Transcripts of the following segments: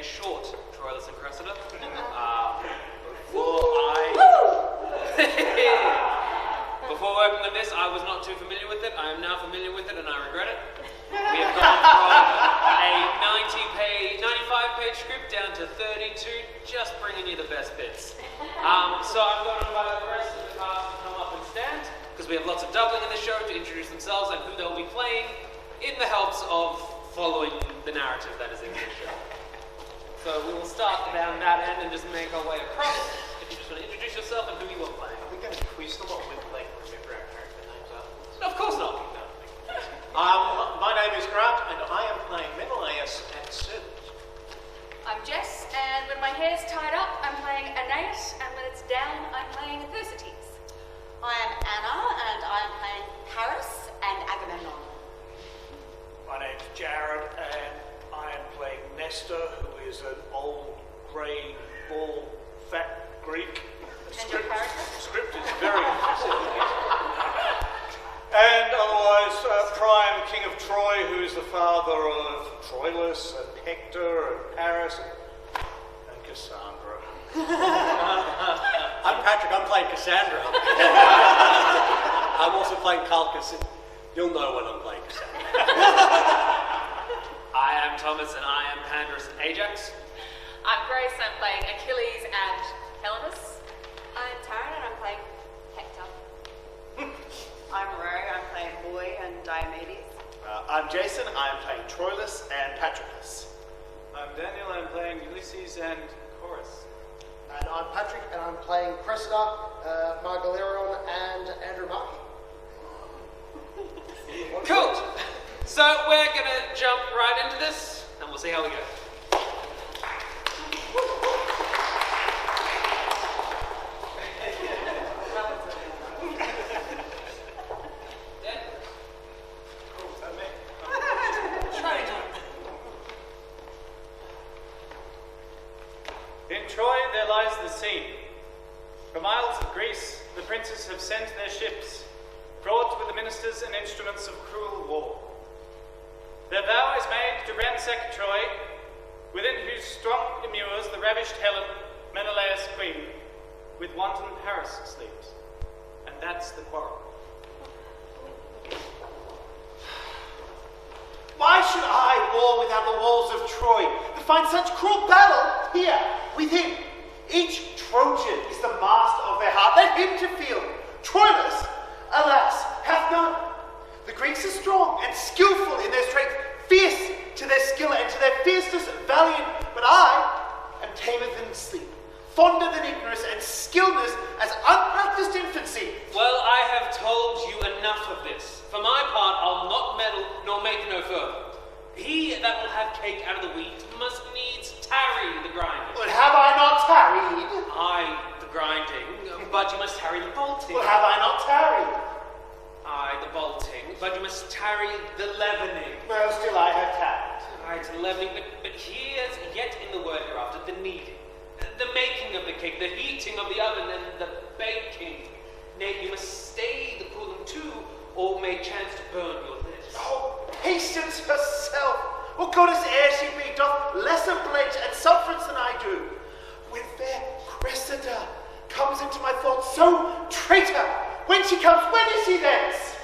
short Troilus and Cressida. Before we opened this, I was not too familiar with it. I am now familiar with it, and I regret it. We have gone from a 95-page script down to 32, just bringing you the best bits. So I'm going to invite the rest of the cast to come up and stand, because we have lots of doubling in the show to introduce themselves and who they'll be playing in the helps of following the narrative that is in the show. So we will start down that end and just make our way across. If you just want to introduce yourself and who you are playing. Are we going to quiz them or we're playing remember our character names afterwards? No, of course not. My name is Grant and I am playing Menelaus and Servant. I'm Jess, and when my hair's tied up, I'm playing Aeneas, and when it's down, I'm playing Thersites. I am Anna, and I am playing Paris and Agamemnon. My name's Jared, and I am playing Nestor, who is an old, grey, bald, fat Greek. And your character? Script is very impressive. And otherwise, Priam, King of Troy, who is the father of Troilus and Hector and Paris and Cassandra. I'm Patrick, I'm playing Cassandra. I'm also playing Calchas. You'll know when I'm playing Cassandra. I am Thomas, and I am Pandarus and Ajax. I'm Grace, I'm playing Achilles and Helenus. I'm Taryn, and I'm playing Hector. I'm Ray, I'm playing Boy and Diomedes. I'm Jason, I'm playing Troilus and Patroclus. I'm Daniel, I'm playing Ulysses and Chorus. And I'm Patrick, and I'm playing Cressida, Margaleron, and Andromache. Cool. So we're gonna jump right into this, and we'll see how we go. In Troy there lies the scene. From isles of Greece, the princes have sent their ships, fraught with the ministers and instruments of cruel war. Their vow is made to ransack Troy, within whose strong immures the ravished Helen, Menelaus' queen, with wanton Paris sleeps. And that's the quarrel. Why should I war without the walls of Troy, and find such cruel battle here, within? Each Trojan is the master of their heart, let him to feel. Troilus, alas, hath none. The Greeks are strong and skillful in their strength, fierce to their skill and to their fierceness valiant, but I am tamer than sleep, fonder than ignorance, and skillness as unpracticed infancy. Well, I have told you enough of this. For my part, I'll not meddle nor make no further. He that will have cake out of the wheat must needs tarry the grinding. But have I not tarried? Aye, the grinding, but you must tarry the bolting. But have I not tarried? Aye, the bolting, but you must tarry the leavening. Well, still I have tarried. Aye, to the leavening, but here's yet in the word hereafter, the kneading, the making of the cake, the heating of the oven, and the baking. Nay, you must stay the cooling too, or may chance to burn your lips. Oh, patience herself! What goddess ere she be doth less oblige and sufferance than I do. When fair Cressida comes into my thoughts, so traitor! When she comes, when is she thence?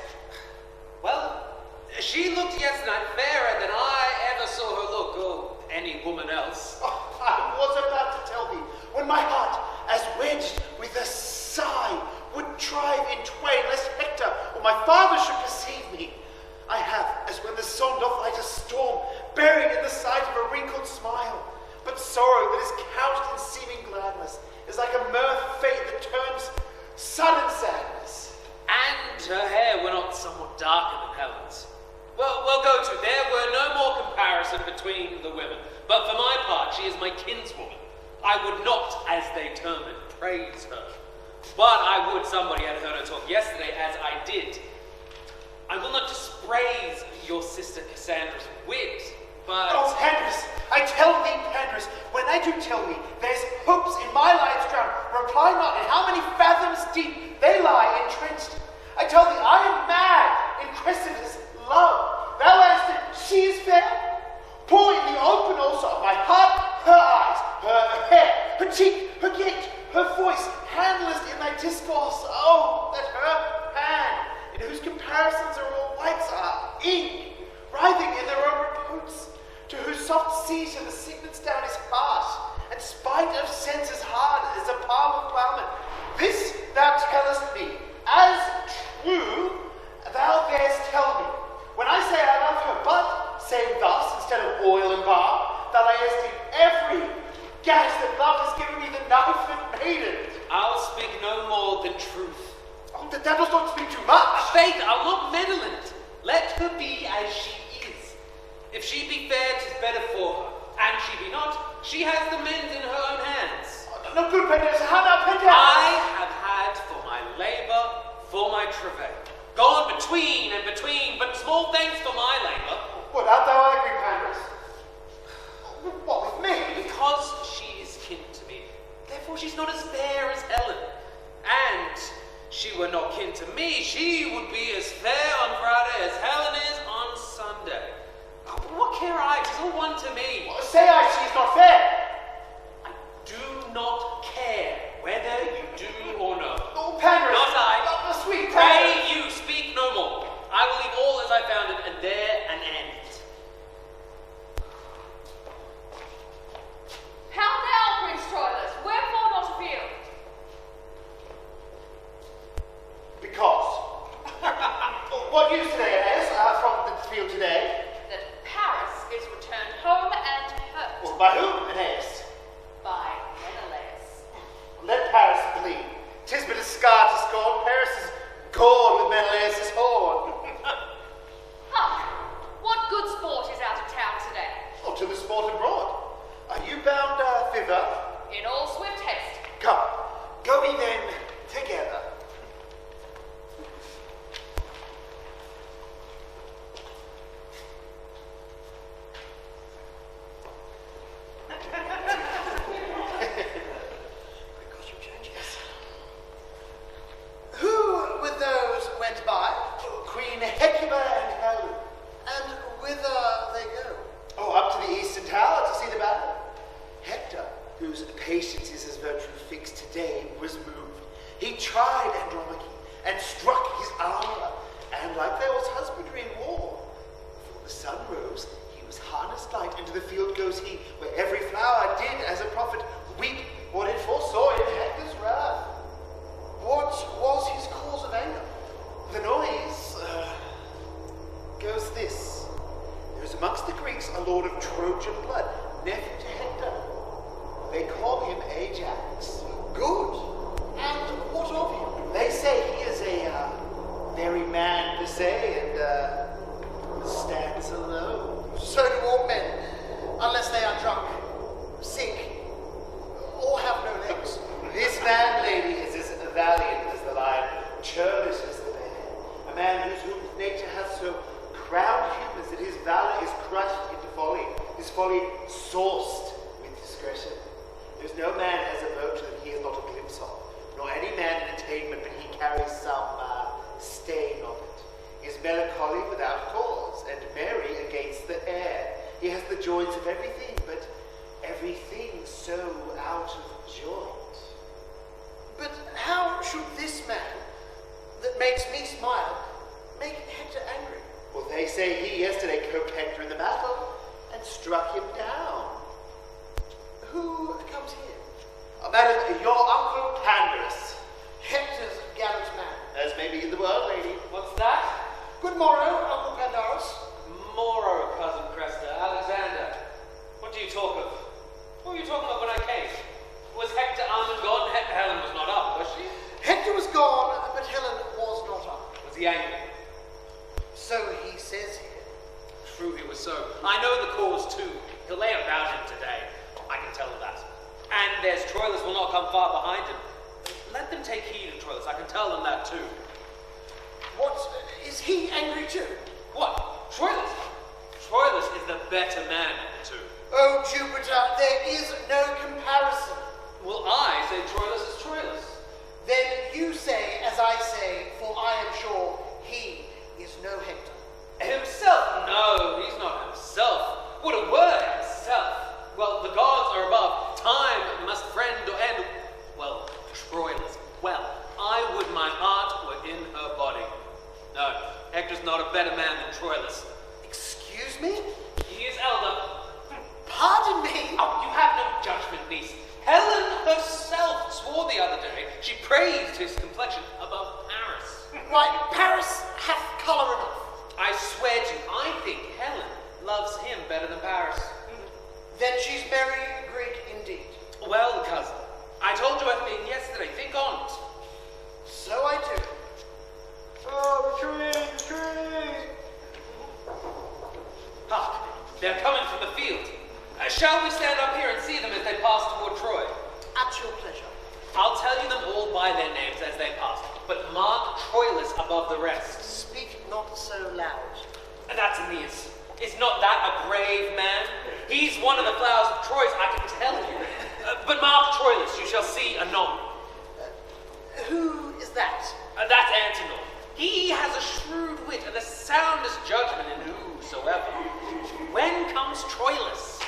Well, she looked yesterday fairer than I ever saw her look, or any woman else. Oh, I was about to tell thee, when my heart, as wedged with a sigh, would drive in twain, lest Hector or my father should perceive me. I have, as when the sun doth light a storm, buried in the sight of a wrinkled smile. But sorrow that is couched in seeming gladness is like a mirth fate that turns sudden sadness. And her hair were not somewhat darker than Helen's. Well, we'll go to. There were no more comparison between the women, but for my part, she is my kinswoman. I would not, as they term it, praise her. But I would, somebody had heard her talk yesterday, as I did. I will not dispraise your sister Cassandra's wit, but... Oh, Pandarus, I tell thee, Pandarus, when I do tell thee, there's hopes in my lion's drown, reply not in how many fathoms deep they lie entrenched. I tell thee, I am mad in Cressida's love. Thou answered, she is fair. Pour in the open also of my heart her eyes, her hair, her cheek, her gait, her voice, handless in thy discourse. Oh, that her hand, in whose comparisons are all whites are ink, writhing in their own reputes, to whose soft seizure the sickness down his heart, and spite of sense as hard as a palm of plowman. This thou tellest me, as true thou darest tell me. When I say I love her, but saying thus instead of oil and balm, thou layest in every gash that love has given me the knife that made it. I'll speak no more than truth. Oh, that thou dost not speak too much. Faith, I'll not meddle in it. Let her be as she is. If she be fair, 'tis better for her. And she be not, she has the mend in her own hands. Oh, no good, Pendennis. How now, Pendennis? I have had for my labour, for my travail, gone between and between, but small thanks for my labour. What, art thou angry, Pendennis? What, with me? Because she is kin to me, therefore she's not as fair as Helen. And she were not kin to me, she would be as fair on Friday as Helen is on Sunday. Oh, but what care I? 'Tis all one to me. Well, say I she's not fair. I do not care whether you do or no. Oh, Pendennis. Not I. Oh, sweet Pray Pendennis. you speak no more. I will leave all as I found it, and there an end. How now, Prince Troilus? Wherefore not afield? Because. What news today, Aeneas, from the field today? That Paris is returned home and hurt Well, by whom, Aeneas? by Menelaus. Let Paris bleed. 'Tis but a scar to scorn. Paris is gored with Menelaus' horn. Huh. What good sport is out of town today? Oh, to the sport abroad. Are you bound thither? In all swift haste. Come, go we then together. Who with those went by? Queen Hecuba and Helen. And whither they go? Oh, up to the eastern tower to see the battle. Hector, whose patience is as virtue fixed today, was moved. He tried Andromache and struck his armor, and like there was husbandry in war. Before the sun rose, he was harnessed light, and to the field goes he, where every flower did, as a prophet, weep what it foresaw in Hector's wrath. What was his cause of anger? The noise goes this. There is amongst the Greeks a lord of Trojan blood, nephew to Hector. They call him Ajax. Good. And what of him? They say he is a merry man per se, and stands alone. So do all men, unless they are drunk, sick, or have no legs. This man, lady, is as valiant as the lion, churlish as the bear. A man whose nature hath so crowned humans that his valor is crushed into folly, his folly sauced with discretion. There's no man has a virtue that he has not a glimpse of, nor any man in attainment but he carries some stain of it. He is melancholy without cause, and merry against the air. He has the joys of everything, but everything so out of joint. But how should this man, that makes me smile, make Hector angry? Well, they say he yesterday coped Hector in the battle and struck him down. Who comes here? Madam, your uncle Pandarus. Hector's gallant man. As may be in the world, lady. What's that? Good morrow, Uncle Pandarus. Moro, cousin Cressida, Alexander. What do you talk of? What were you talking of when I came? Was Hector armed and gone? Helen was not up, was she? Hector was gone, but Helen was not up. Was he angry? So he says here. True, he was so. I know the cause too. He'll lay about him today. I can tell him that. And there's Troilus will not come far behind him. Let them take heed of Troilus. I can tell them that too. What? Is he angry too? What? Troilus? Troilus is the better man of the two. Oh, Jupiter, there is no comparison. Well, I say Troilus is Troilus. Then you say as I say, for I am sure he is no Hector. Himself? No, he's not himself. What a word, himself. Well, the gods are Troilus. Excuse me? He is elder. Pardon me? Oh, you have no judgment, niece. Helen herself swore the other day she praised his complexion above Paris. Why, Paris hath colour enough. I swear to you, I think Helen loves him better than Paris. Then she's very Greek indeed. Well, cousin, I told you everything yesterday. Think on it. So I do. Oh, retreat! Hark, they're coming from the field. Shall we stand up here and see them as they pass toward Troy? At your pleasure. I'll tell you them all by their names as they pass, but mark Troilus above the rest. Speak not so loud. That's Aeneas. Is not that a brave man? He's one of the flowers of Troy, I can tell you. But mark Troilus, you shall see anon. Who is that? That's Antenor. He has a shrewd wit and the soundest judgment in whosoever. When comes Troilus?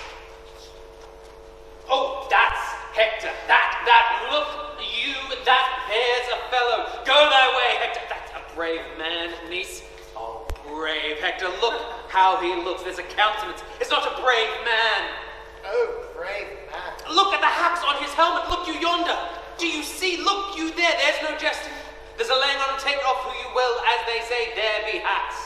Oh, that's Hector. That, look you, there's a fellow. Go thy way, Hector. That's a brave man, niece. Oh, brave Hector, look how he looks. There's a countenance. It's not a brave man. Oh, brave man. Look at the hacks on his helmet. Look you yonder. Do you see? Look you there. There's no jesting. There's a laying on and take off who you will, as they say, there be hacks.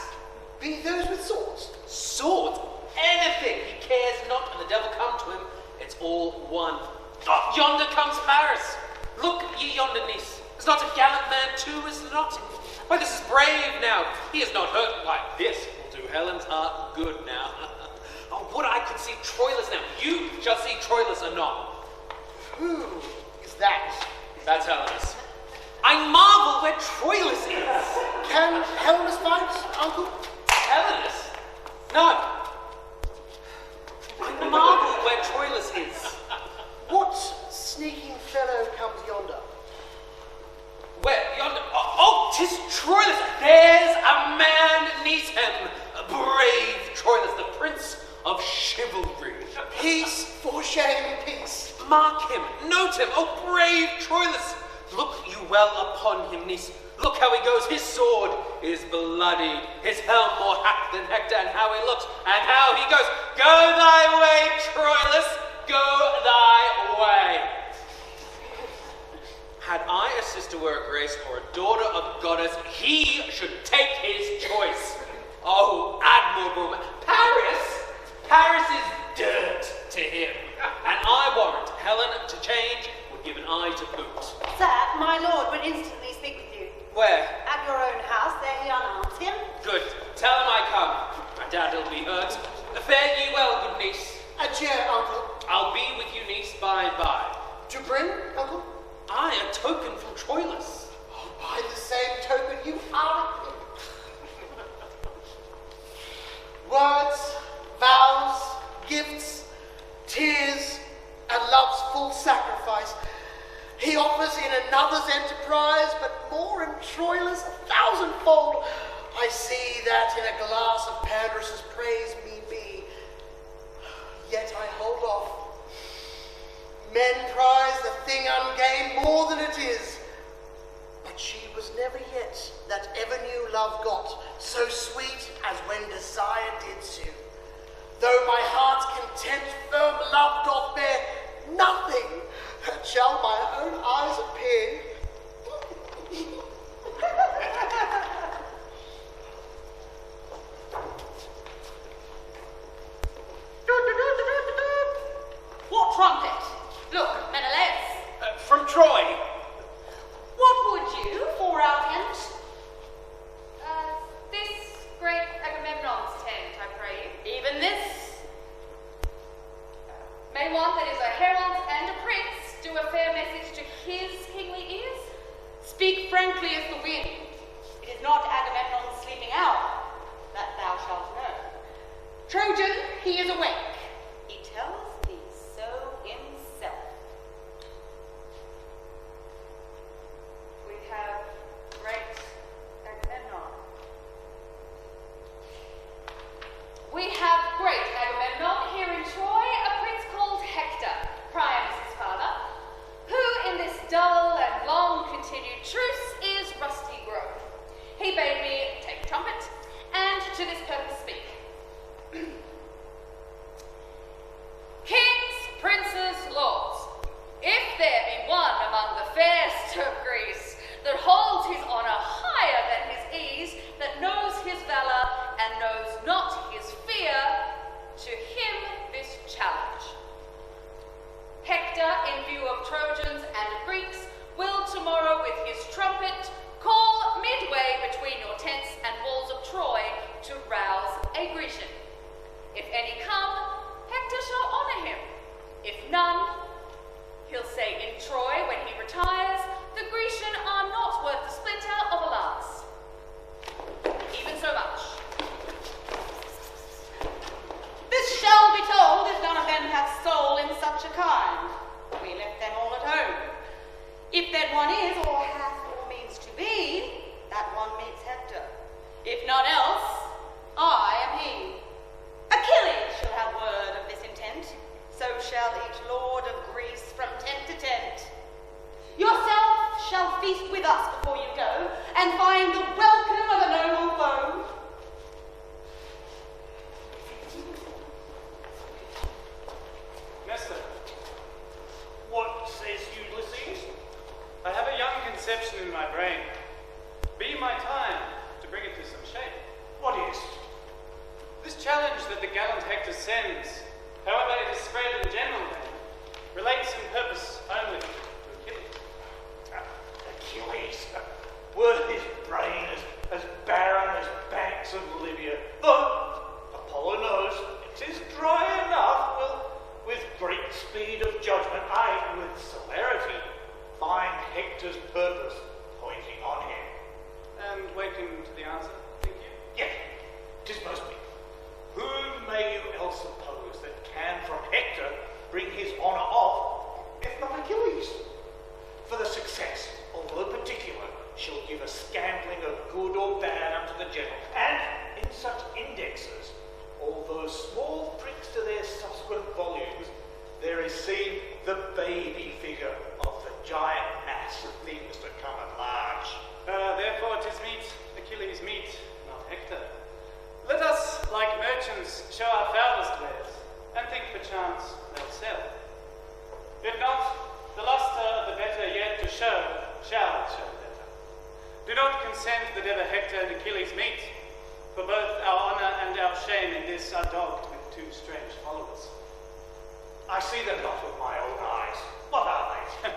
Be those with swords? Swords? Anything. He cares not, and the devil come to him. It's all one. Oh, yonder comes Paris. Look ye yonder, niece. Is not a gallant man too, is it not? Why, this is brave now. He is not hurt. Why, this will do Helen's heart good now. Oh, would I could see Troilus now. You shall see Troilus anon. Who is that? That's Helenus. I marvel where Troilus is. Can Helenus fight, uncle? Helenus? No. I marvel where Troilus is. What sneaking fellow comes yonder? Where? Yonder? Oh, 'tis Troilus. There's a man neath him. Brave Troilus, the prince of chivalry. Peace, for shame, peace. Mark him, note him, oh brave Troilus. Look you well upon him, niece. Look how he goes, his sword is bloodied, his helm more hacked than Hector, and how he looks, and how he goes. Go thy way, Troilus, go thy way. Had I a sister were a grace, or a daughter of goddess, he should take his choice. Oh, admirable man. Paris is dirt to him, and I warrant Helen to change would give an eye to boot. Sir, my lord would instantly speak with you. Where? At your own house, there he unarms him. Good. Tell him I come. I doubt he'll be hurt. Fare ye well, good niece. Adieu, uncle. I'll be with you, niece, by and by. To bring, uncle? Aye, a token from Troilus. Oh, by the same token, you are words, vows, gifts, tears, and love's full sacrifice. He offers in another's enterprise, but more in Troilus 1,000-fold. I see that in a glass of Pandarus's praise me be. Yet I hold off. Men prize the thing ungained more than it is. But she was never yet that ever knew love got so sweet as when desire did sue. Though my heart's content firm love doth bear, nothing shall my own eyes appear. What trumpet? Look, Menelaus. From Troy. What would you for our tent? This great Agamemnon's tent, I pray you. Even this? May one that is a herald and a prince do a fair message to his kingly ears? Speak frankly as the wind. It is not Agamemnon's sleeping hour, that thou shalt know. Trojan, he is awake. He tells me so himself. We have great Agamemnon. We have great Agamemnon here in Troy, a prince called Hector, Priam's father, who in this dull and long-continued truce is rusty grown. He bade me take trumpet, and to this purpose anyone is, or hath, or means to be, that one meets Hector. If none else, I am he. Achilles shall have word of this intent, so shall each lord of Greece from tent to tent. Yourself shall feast with us before you go, and find the welcome of a noble foe. Nestor, What says Ulysses? I have a young conception in my brain. Be my time to bring it to some shape. What is? This challenge that the gallant Hector sends, however it is spread in general, relates in purpose only to Achilles. Achilles. Were his brain as barren as banks of Libya, though Apollo knows it is dry enough, will, with great speed of judgment, aye, with celerity, find Hector's purpose pointing on him. And waken to the answer, think you? Yes, 'tis most me. Whom may you else suppose that can from Hector bring his honour off, if not Achilles? For the success, although particular, shall give a scantling of good or bad unto the general, and in such indexes, although small pricks to their subsequent volumes, there is seen the baby figure of the giant mass of things to come at large. Therefore 'tis meet Achilles meet, not Hector. Let us, like merchants, show our foulest wares, and think perchance they'll sell. If not, the lustre of the better yet to show shall show better. Do not consent that ever Hector and Achilles meet, for both our honour and our shame in this are dogged with two strange followers. I see them not with my own eyes. What are they?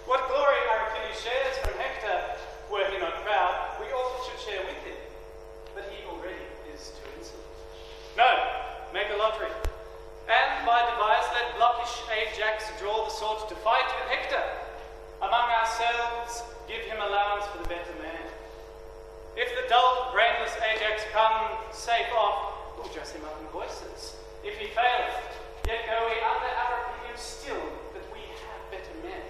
What glory our Achilles shares from Hector, were he not proud, we all should share with him. But he already is too insolent. No, make a lottery. And by device let blockish Ajax draw the sword to fight with Hector. Among ourselves give him allowance for the better man. If the dull, brainless Ajax come safe off, we'll dress him up in voices. If he faileth, yet go we under our opinion still that we have better men.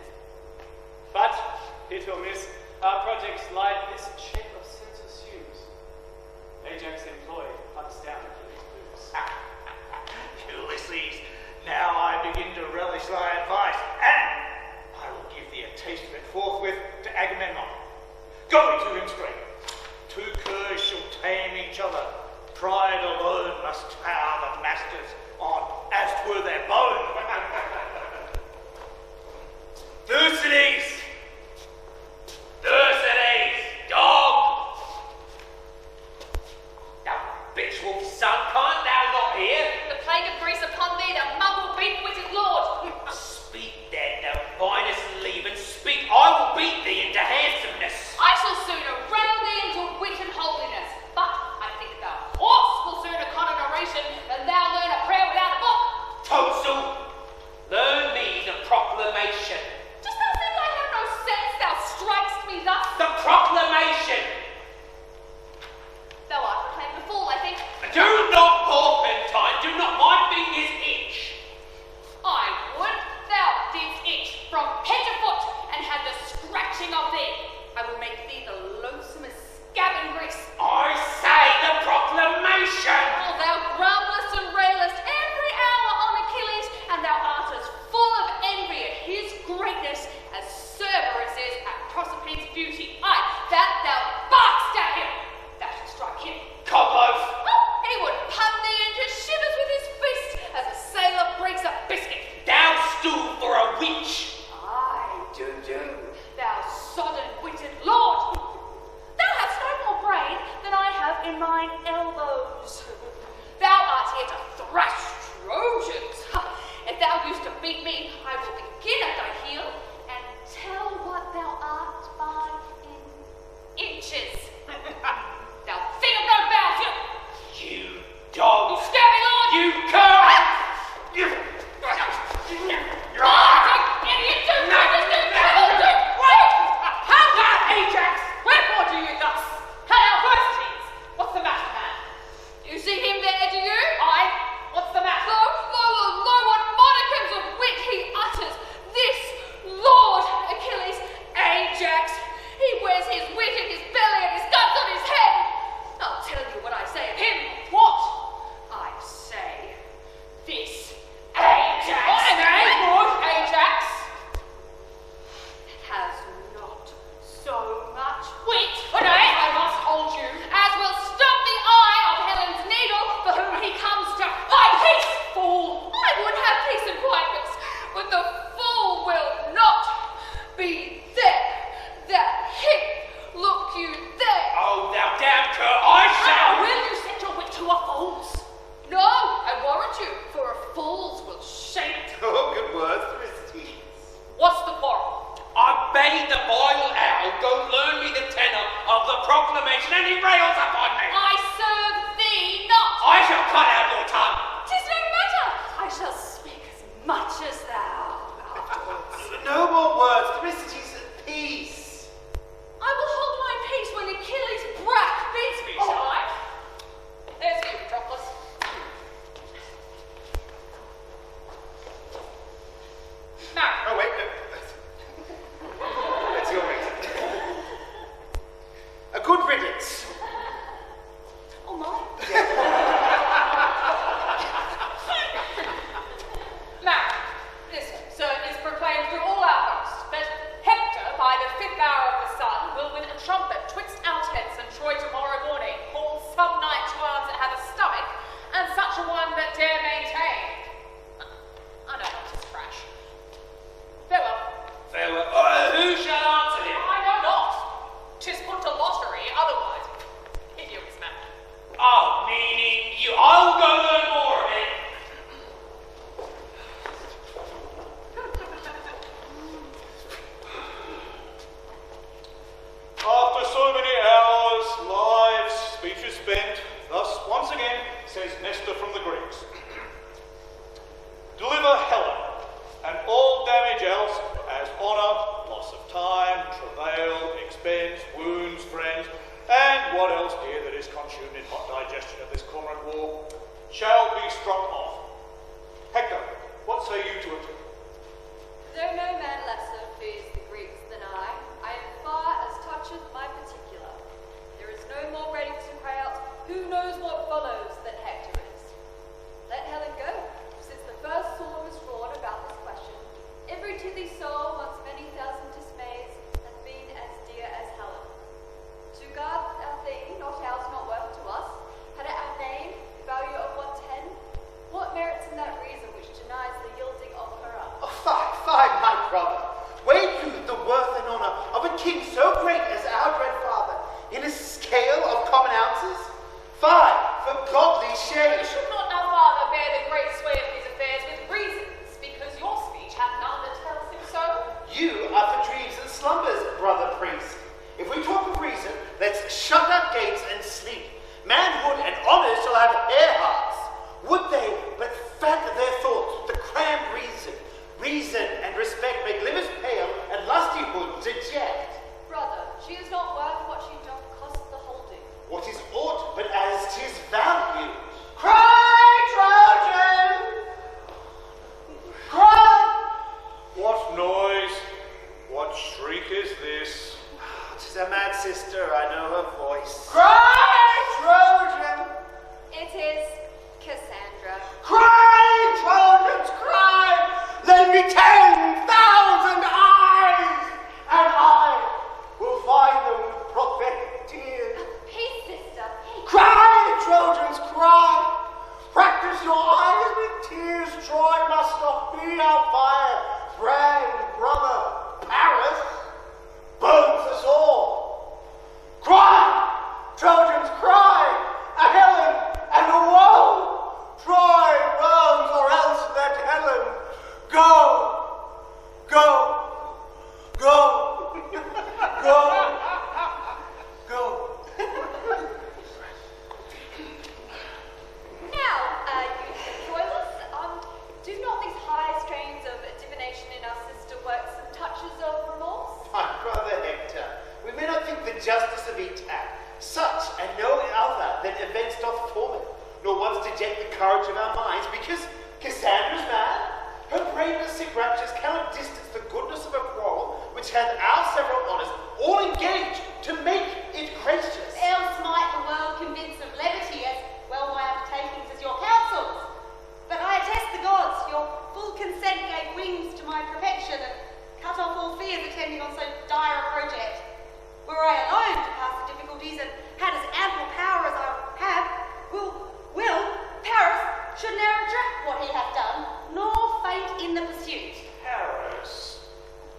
But, hit or miss, our projects lie this shape of sense assumes. Ajax employed hunts down Achilles' boots. Ulysses, now I begin to relish thy advice, and I will give thee a taste of it forthwith to Agamemnon. Go to him straight. Two curs shall tame each other. Pride alone must tower the masters on, as 'twere their bone. Thucydides! Thucydides, dog! Thou bitch wolf son, can't thou not hear? The plague of Greece upon thee, the muggle beef-witted lord! Speak then, thou vinous leave, and speak, I will beat thee into handsomeness. I shall sooner rail thee into wit and holiness, but I think thou horse will sooner con an oration than thou learn a prayer without a book. Toadstool, learn me the proclamation. Dost thou think I have no sense, thou strikest me thus? The proclamation! Thou art proclaimed a fool, I think. Do not porpentine, do not my fingers itch. I would thou didst itch from head to foot, and had the scratching of thee. proclamation, and he rails upon me. I serve thee not. I shall cut out your tongue. 'Tis no matter. I shall speak as much as thou afterwards. No more words. The message is peace. I will hold my peace when Achilles' brack beats me, shall I? There's you, Troilus. Now, Oh, wait. No. That's your reason. A good riddance. oh my. Now, this certain is proclaimed through all our hosts, that Hector, by the 5th hour of the sun, will with a trumpet twixt our tents and Troy tomorrow morning, call some knight to arms that have a stomach, and such a one that dare maintain. I know not his crash. Farewell. Farewell. Who shall answer him? I know not. 'Tis put to lottery, otherwise. Hideous man. Oh, meaning you. I'll go learn more of it. After so many hours, lives, speeches spent, thus once again, says Nestor from the Greeks, deliver Helen, and all damage else, as honour, loss of time, travail, expense, wounds, friends, and what else dear that is consumed in hot digestion of this comrade war, shall be struck off. Hector, what say you to it? Though no man lesser fears the Greeks than I am far as toucheth my particular. There is no more ready to cry out, who knows what follows, than Hector is. Let Helen go, since the first sword was drawn about this question. Every tithy soul, once many thousand dismays, hath been as dear as Helen. To guard our thing, not ours, not worth to us, had it our name, the value of 110, what merits in that reason which denies the yielding of her up? Oh, fine, my brother. Weigh you the worth and honour of a king so great as our dread father in a scale of common ounces? Fine, for godly shame. Should not our father bear the great sway of these affairs with reasons, because your speech hath none that tells him so? You are for dreams and slumbers, brother priest. If we talk of reason, let's shut our gates and sleep. Manhood and honour shall have air hearts. Would they but fat their thoughts with the crammed reason. Reason and respect make livers pale and lustihood deject. Brother, she is not worth what she doth cost the holding. What is aught but as 'tis value? Cry, Trojan! Cry! What noise? What shriek is this? 'Tis a mad sister, I know her voice. Cry, Trojan! It is Cassandra. Cry, Trojans, cry! Lend me 10,000 eyes, and I will find them with prophetic tears. Peace, sister, peace. Cry, Trojans, cry! Practice your eyes with tears. Troy must not be our fire. Friend, brother, Paris burns us all. Cry, Trojans, cry! A Helen and a woe! Troy burns, or else let Helen go! Go! Go! Go! Go! Now, youth Troilus, do not these high strains of divination in our sister work some touches of remorse? My brother Hector, we may not think the justice of each act such and no other than events doth torment, nor once deject the courage of our minds, because Cassandra's mad. Her braveness sick raptures cannot distance the goodness of a quarrel which hath our several honours all engaged to make it gracious. Else might the world convince of levity as well my undertakings as your counsels. But I attest the gods, your full consent gave wings to my perfection and cut off all fears attending on so dire a project. Were I alone to pass the difficulties and had as ample power as I have, will Paris should ne'er retract what he hath done, nor faint in the pursuit. Paris,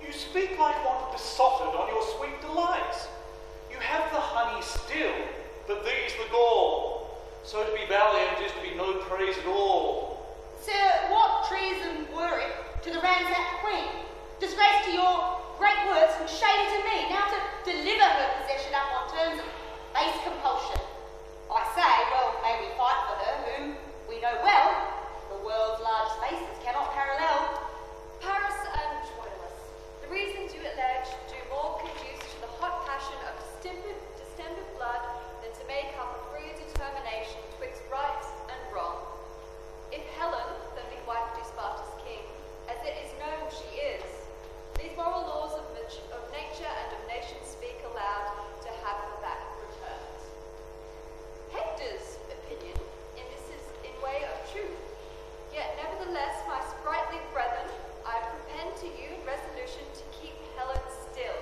you speak like one besotted on your sweet delights. You have the honey still, but these the gall. So to be valiant is to be no praise at all. Sir, what treason were it to the ransacked queen? Disgrace to your great words and shame to me, now to deliver her possession up on terms of base compulsion. I say, well, may we fight for her, whom we know well the world's large spaces cannot parallel. Paris and Troilus, the reasons you allege do more conduce to the hot passion of distempered blood than to make up a free determination twixt right and wrong. If Helen, the midwife to Sparta's king, as it is known she is, these moral laws of nature and of nations speak aloud to have her back returned. Hector's opinion in this is in way of truth, yet nevertheless, my sprightly brethren, I propend to you resolution to keep Helen still.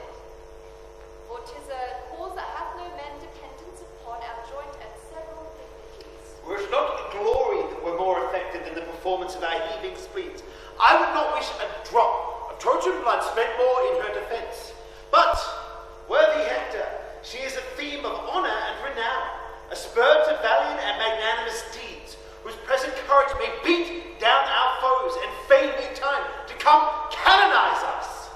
For 'tis a cause that hath no men dependence upon our joint and several dignities. Were it not glory that were more affected than the performance of our heaving spleens, I would not wish a drop of Trojan blood spent more in her defence. But, worthy Hector, she is a theme of honour and renown, a spur to valiant and magnanimous deeds, whose present courage may beat down our foes and fade in time to come canonize us.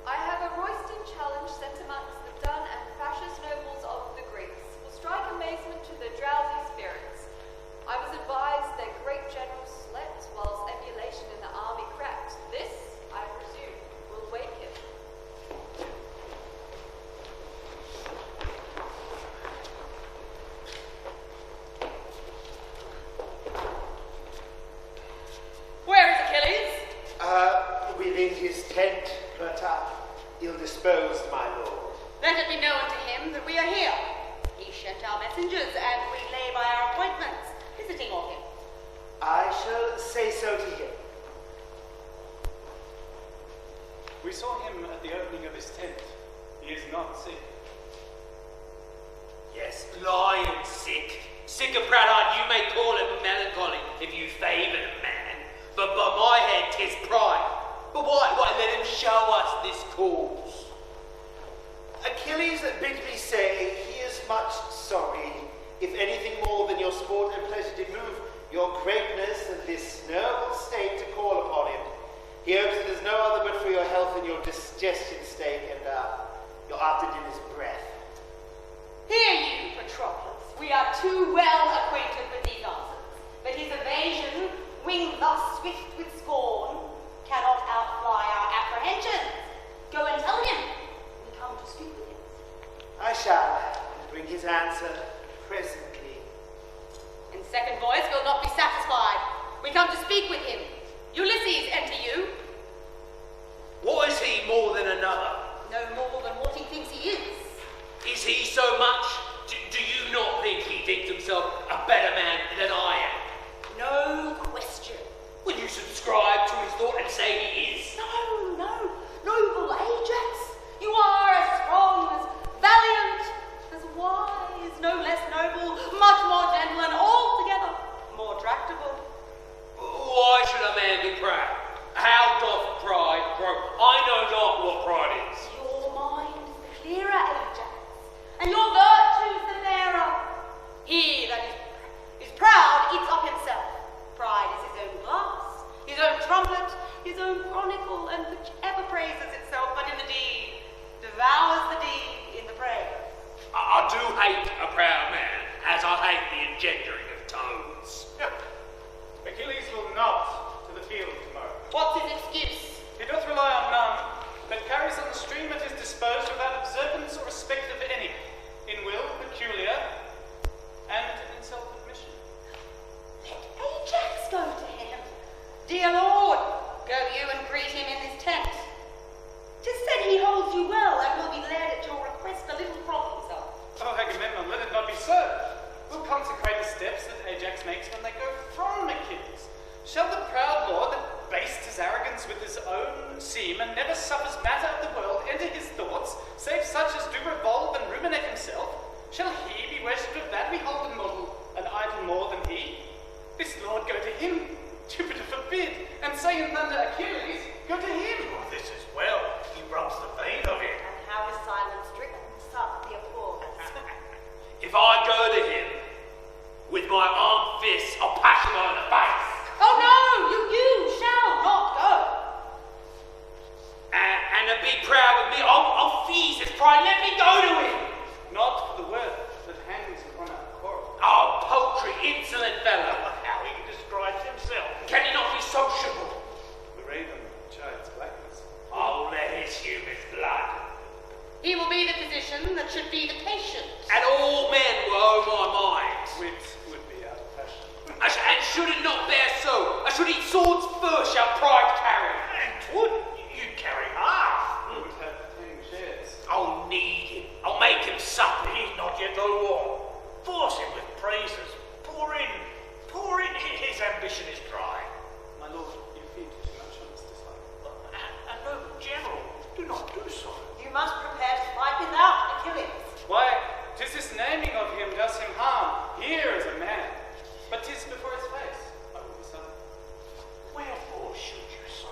I have a royston challenge sent amongst the dun and fascist nobles of the Greeks, will strike amazement to the drowsy spirits. I was advised that great generals slept, whilst emulation in the army cracked. This, I presume, will wake him. Where is Achilles? Within his tent, but ill-disposed, my lord. Let it be known to him that we are here. He sent our messengers, and we lay by our appointments, visiting of him. I shall say so to him. We saw him at the opening of his tent. He is not sick. Yes, lying sick. Sick of proud heart, you may call it melancholy if you favour a man. But by my head, 'tis pride. But why let him show us this cause? Achilles bid me say he is much sorry, if anything more than your sport and pleasure did move your greatness and this noble state to call upon him. He hopes it is no other but for your health and your digestion sake and your after dinner's breath. Hear you, Patroclus, we are too well acquainted with these answers, but his evasion, winged thus swift with scorn, cannot outfly our apprehensions. Go and tell him we come to speak with him. I shall bring his answer presently. And second voice will not be satisfied. We come to speak with him. Ulysses, enter you. What is he more than another? No more than what he thinks he is. Is he so much? Do you not think he thinks himself a better man than I am? No question. Will you subscribe to his thought and say he is? No, noble Ajax. You are as strong, as valiant, as wise, no less noble, much more gentle, and altogether more tractable. Why should a man be proud? How doth pride grow? I know not what pride is. Your mind is the clearer, Ajax, and your virtues the fairer. He that is proud eats up himself. Pride is his own glass, his own trumpet, his own chronicle, and which ever praises itself, but in the deed devours the deed in the praise. I do hate a proud man, as I hate the engendering of toads. Achilles will not to the field tomorrow. What's his excuse? He doth rely on none, but carries on the stream at his disposal without observance or respect of any, in will peculiar, and in self-admission. Let Ajax go to him. Dear Lord, go you and greet him in this tent. 'Tis said he holds you well and will be led at your request a little from himself. Oh, Agamemnon, let it not be so. We'll consecrate the steps that Ajax makes when they go from Achilles. Shall the proud lord that based his arrogance with his own seam and never suffers matter of the world enter his thoughts, save such as do revolve and ruminate himself, shall he be worshipped of that beholden model, an idol more than he? This lord go to him, Jupiter forbid, and say in thunder, Achilles, go to him. Oh, this is well. He rubs the vein of it. And how his silence drippens up the applause. If I go to him, with my armed fists, I'll pass him on the face. Oh no, you shall not go. And to be proud with me, I'll feast his pride. Let me go to him. Not for the worth that should it not bear so? I should eat swords first, shall pride carry. And would you carry half? Would have 10 shares. I'll knead him. I'll make him supper. He's not yet the warm. Force him with praises. Pour in. His ambition is dry. My lord, you feed too much on this disciple. And noble general, do not do so. You must prepare to fight without Achilles. Why, 'tis this naming of him does him harm. Here is a man, but 'tis before his face. I will be son. Wherefore should you so?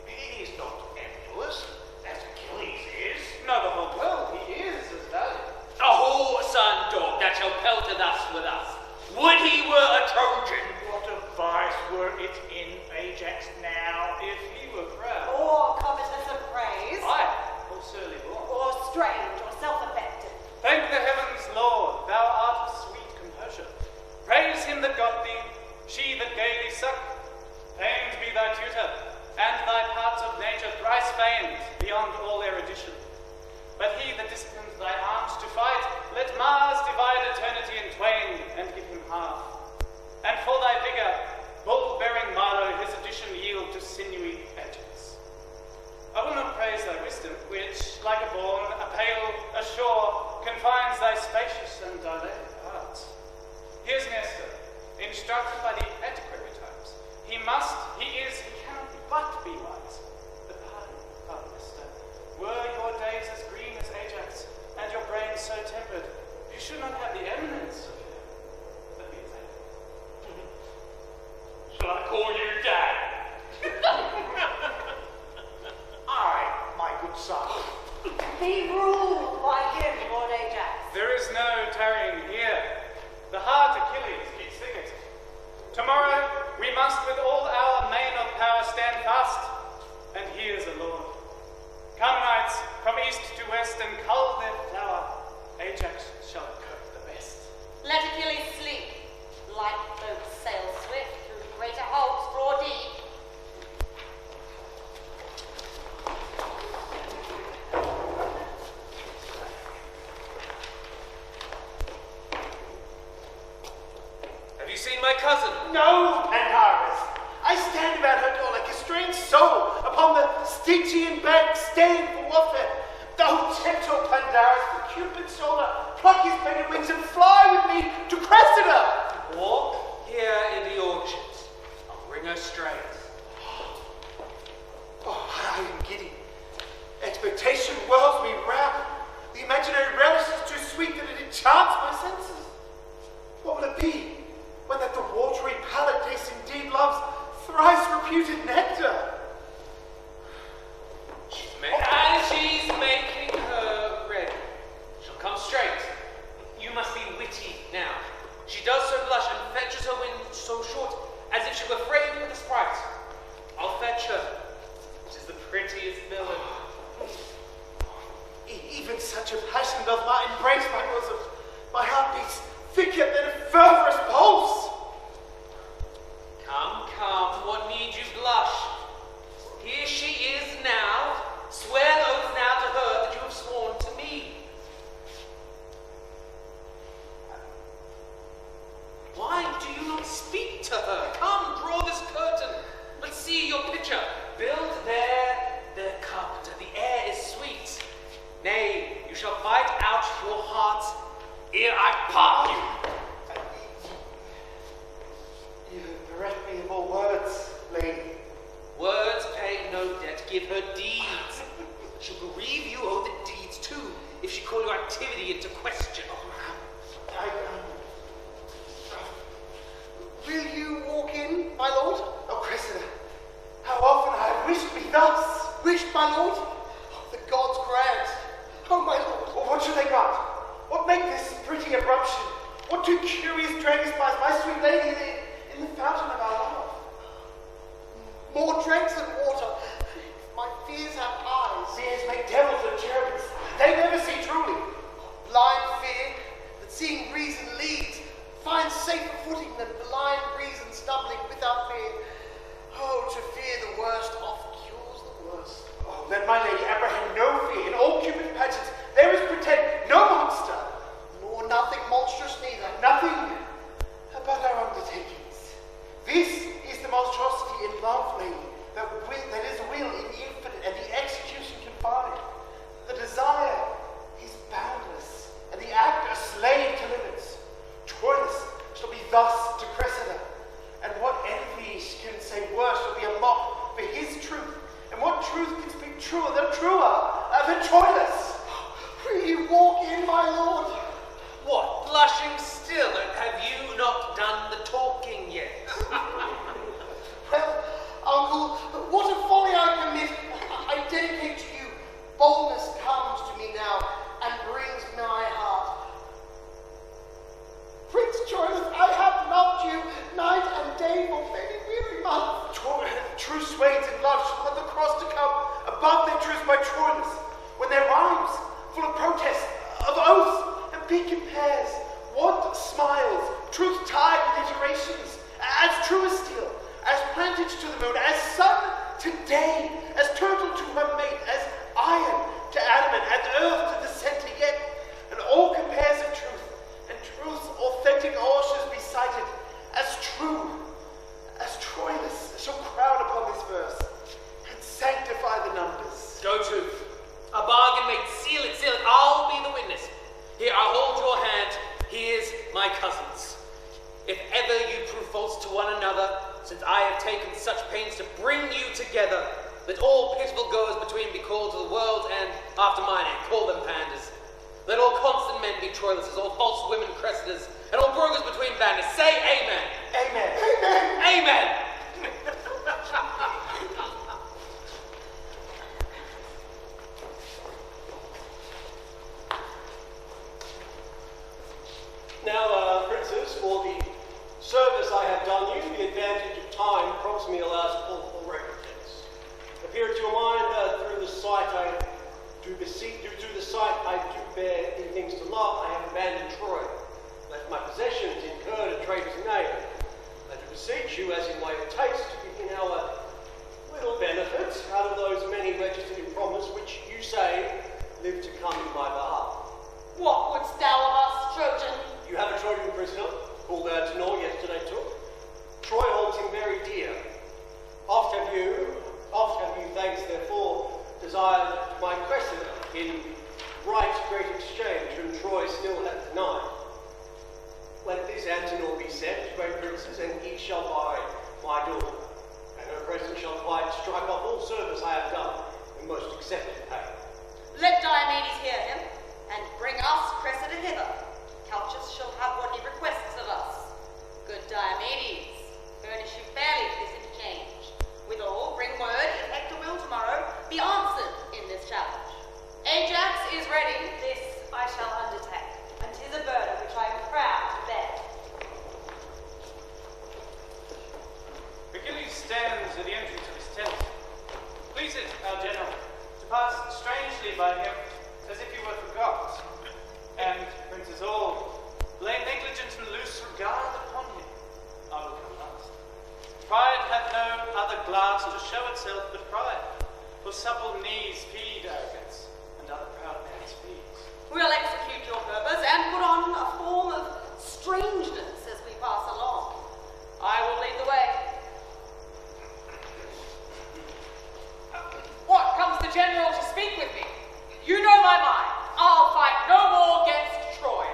He is not emulous, as Achilles is. No, the whole world he is as valiant. A horse and dog that shall pelter thus with us. Would he were a Trojan. What a vice were it in Ajax now, If he were proud, Or covetous of praise. I, or surly born. Or strange or self-affected. Thank the heavens, Lord, thou art of sweet composure. Praise him that got thee, she that gave thee suck. Famed be thy tutor, and thy parts of nature thrice famed, beyond all erudition. But he that disciplines thy arms to fight, let Mars divide eternity in twain, and give him half. And for thy vigour, bull-bearing Milo his addition yield to sinewy Ajax. I will not praise thy wisdom, which, like a bourne, a pale, a shore, confines thy spacious and dilated heart. Here's Nestor, instructed by the antiquary times. He cannot but be wise. But pardon, Nestor, were your days as green as Ajax, and your brain so tempered, you should not have the eminence of him. Let me examine. Shall I call you Dad? Aye, my good son. Be ruled by him, Lord Ajax. There is no tarrying here. The hard Achilles keeps thicket. Tomorrow we must with all our main of power stand fast, and he is a lord. Come, knights, from east to west, and cull their flower. Ajax shall cope the best. Let Achilles sleep. Light boats sail swift through greater hulks roar deep. Have you seen my cousin? No, Pandarus. I stand about her door like a strange soul upon the Stygian bank, staying for warfare. Thou gentle Pandarus, the Cupid's shoulder, pluck his painted wings and fly with me to Cressida. Walk here in the orchards. I'll bring her straight. Oh, I am giddy. Expectation whirls me round. The imaginary relish is too sweet that it enchants my senses. What will it be when that the watery palate tastes indeed love's thrice reputed nectar? As she's making her ready, she'll come straight. You must be witty now. She does so blush and fetches her wind so short, as if she were framed with a sprite. I'll fetch her. She's the prettiest villain. Even such a passion doth not embrace my bosom. My heart beats thicker than a fervorous pulse. Come, what need you blush? Here she is now. Swear the oath now to her that you have sworn to me. Why do you not speak to her? Come, draw this curtain. Let's see your picture. Build there, carpenter. The air is sweet. Nay, you shall fight out your hearts ere I part you. You bereft me of all words, lady. Words pay no debt, give her deeds. She'll grieve you owe the deeds too, if she call your activity into question. Will you walk in, my lord? Oh, Cressida, how often I have wished me thus. Wished, my lord? Oh, the gods grant. Oh, my lord. Well, what should they grant? What make this pretty abruption? What two curious dregs by my sweet lady in the fountain of our love? More dregs than water. My fears have eyes. Fears make devils of cherubims. They never see truly. Blind fear, that seeing reason leads, finds safer footing than blind reason stumbling without fear. Oh, to fear the worst oft cures the worst. Oh, let my lady apprehend no fear. In all Cupid's pageants, there is pretend no monster. Nor nothing monstrous neither. Nothing but our undertaking. tumultuosity in love, lady, that is will in infinite, and the execution confined. The desire is boundless, and the act a slave to limits. Troilus shall be thus to Cressida, and what envies can say worse shall be a mock for his truth, and what truth can speak truer than Troilus? Will you walk in, my lord? What, blushing still, and have you not done the talking yet? Well, uncle, what a folly I commit. I dedicate to you. Boldness comes to me now and brings my heart. Prince Troilus, I have loved you night and day for many weary months. True swains in love shall have the cross to come above their truth by Troilus, when their rhymes, full of protest, of oaths, and big compares, want smiles, truth tied with iterations, as true as steel, as plantage to the moon, as sun to day, as turtle to her mate, as iron to adamant, as earth to the center yet, and all compares of truth, and truth's authentic authors be cited as true, as Troilus shall crowd upon this verse, and sanctify the numbers. Go to. A bargain made. Seal it, seal it. I'll be the witness. Here, I'll hold your hand. Here's my cousins. If ever you prove false to one another, since I have taken such pains to bring you together, let all pitiful goers between be called to the world, and after my name, call them panders. Let all constant men be Troiluses, all false women Cressidas, and all brokers between banders. Say amen. Amen. Amen. Amen. Now, princes, for the service I have done you, the advantage of time prompts me allows for recompense. Appear to your mind through the sight I do bear in things to love, I have abandoned Troy, left my possessions, incurred a traitor's name. I do beseech you, as in way of taste, to begin our little benefit out of those many registered in promise which you say live to come in my behalf. What wouldst thou of us, Trojan? You have a Trojan prisoner, called Tenor, yesterday took. Troy holds him very dear. Oft have you, thanks therefore, desired my Cressida in right great exchange, whom Troy still hath denied. Let this Antenor be sent, great princes, and he shall buy my daughter, and her present shall quite strike off all service I have done in most accepted pay. Let Diomedes hear him, and bring us Cressida hither. Calchas shall have what he requests of us. Good Diomedes, furnish you fairly for this interchange. Withal, bring word if Hector will tomorrow be answered in this challenge. Ajax is ready. This I shall undertake, and 'tis a burden which I am proud to bear. Achilles stands at the entrance of his tent. Please it, our general, to pass strangely by him, as if he were forgot, and, princes all, lay negligent and loose regard upon him. I will come last. Pride hath no other glass to show itself but pride, for supple knees feed arrogance, and other proud men's feeds. We'll execute your purpose and put on a form of strangeness as we pass along. I will lead the way. What comes the general to speak with me? You know my mind. I'll fight no more against Troy.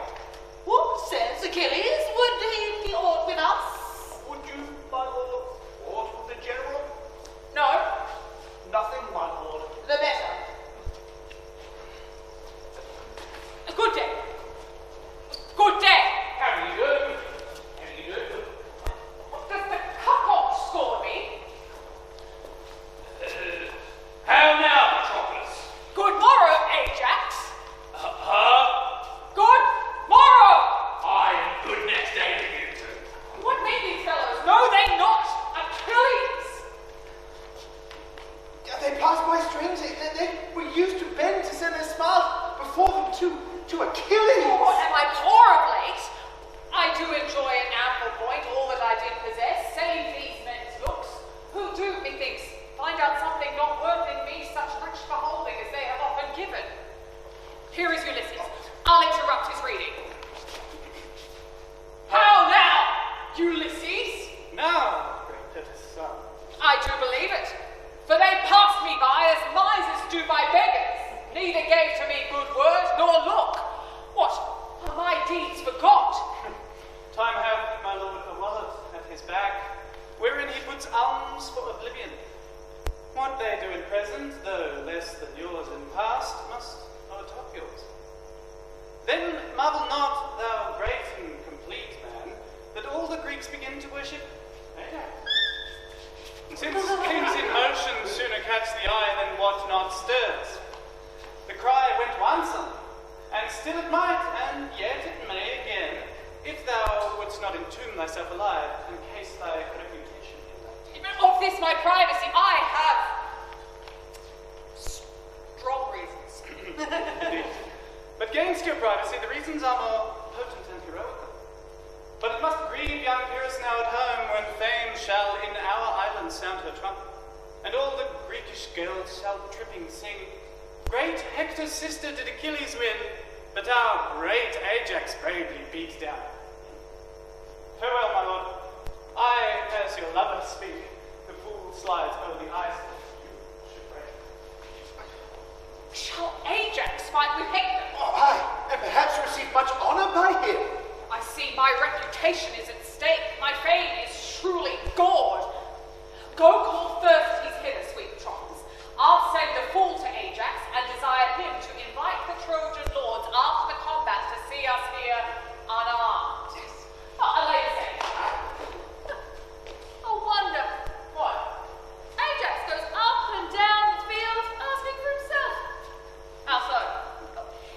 What says Achilles? Would he be aught with us? Would you, my lord, aught with the general? No, Nothing, my lord. the better. Good day. Good day. How do you do? nor look. What? Are my deeds forgot? Time hath my lord a wallet at his back, wherein he puts alms for oblivion. What they do in present, though less than yours in past, must o'ertop yours. Then marvel not, thou great and complete man, that all the Greeks begin to worship Ajax. Since kings in motion sooner catch the eye than what not stirs. The cry went once on, and still it might, and yet it may again, if thou wouldst not entomb thyself alive, and case thy reputation in that. Of this my privacy, I have strong reasons. But gainst your privacy, the reasons are more potent and heroical. But it must grieve young Pyrrhus now at home, when fame shall in our island sound her trump, and all the Greekish girls shall tripping sing, great Hector's sister did Achilles win, but our great Ajax bravely beat down. Farewell, my lord. I, as your lover, speak. The fool slides over the ice that you should break. Shall Ajax fight with Hector? Oh, aye, and perhaps receive much honor by him. I see my reputation is at stake. My fame is truly gored. Go call Thersites hither, sweet Troilus. I'll send the fool to Ajax and desire him to invite the Trojan lords after the combat to see us here unarmed. Oh, a lady saying. I wonder. What? Ajax goes up and down the field asking for himself. How so?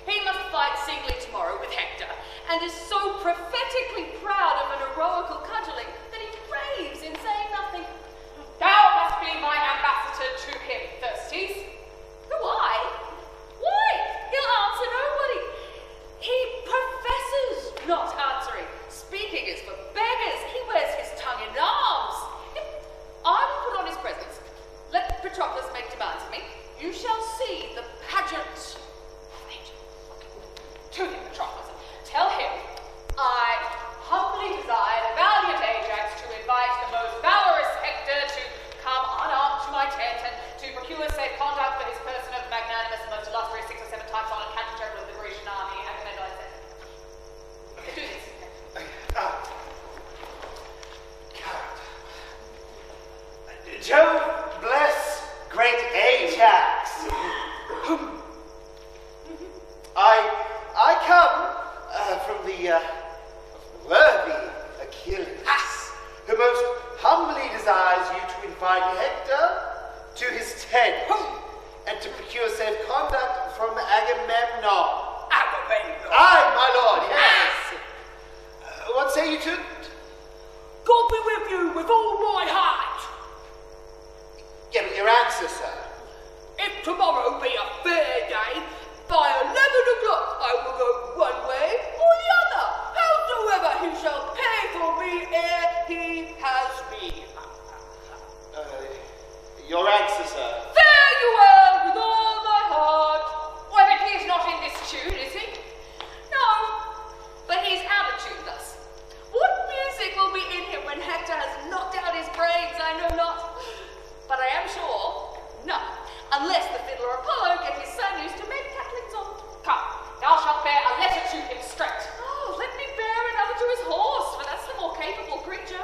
He must fight singly tomorrow with Hector, and is so prophetically proud of an heroical cudgelling that he raves in saying nothing. Thou must be my ambassador to him, Thersites. Who, I? Why? He'll answer nobody. He professes not answering. Speaking is for beggars. He wears his tongue in arms. I will put on his presence. Let Patroclus make demands of me. You shall see the pageant of nature. To him, Patroclus. Tell him I humbly desire the valiant Ajax to invite the most valorous Hector to come unarmed to my tent and to procure safe conduct for his person of magnanimous and most illustrious 6 or 7 times honored captain general of the Grecian army, Agamemnon, etc. Do this. Jove bless great Ajax. I come from the worthy Achilles, who most humbly desires you to invite Hector to his tent, and to procure safe conduct from Agamemnon. Agamemnon? Aye, my lord, yes. What say you to it? God be with you with all my heart. Give me your answer, sir. If tomorrow be a fair day, by 11 o'clock I will go one way or the other. Howsoever he shall pay for me ere he has me. Your answer, sir. Fare you well with all my heart. Why, but he is not in this tune, is he? No, but he's out of tune thus. What music will be in him when Hector has knocked out his brains, I know not. But I am sure, none, unless the fiddler Apollo get his son used to make tattlings on. Come, thou shalt bear a letter to him straight. Oh, let me bear another to his horse, for that's the more capable creature.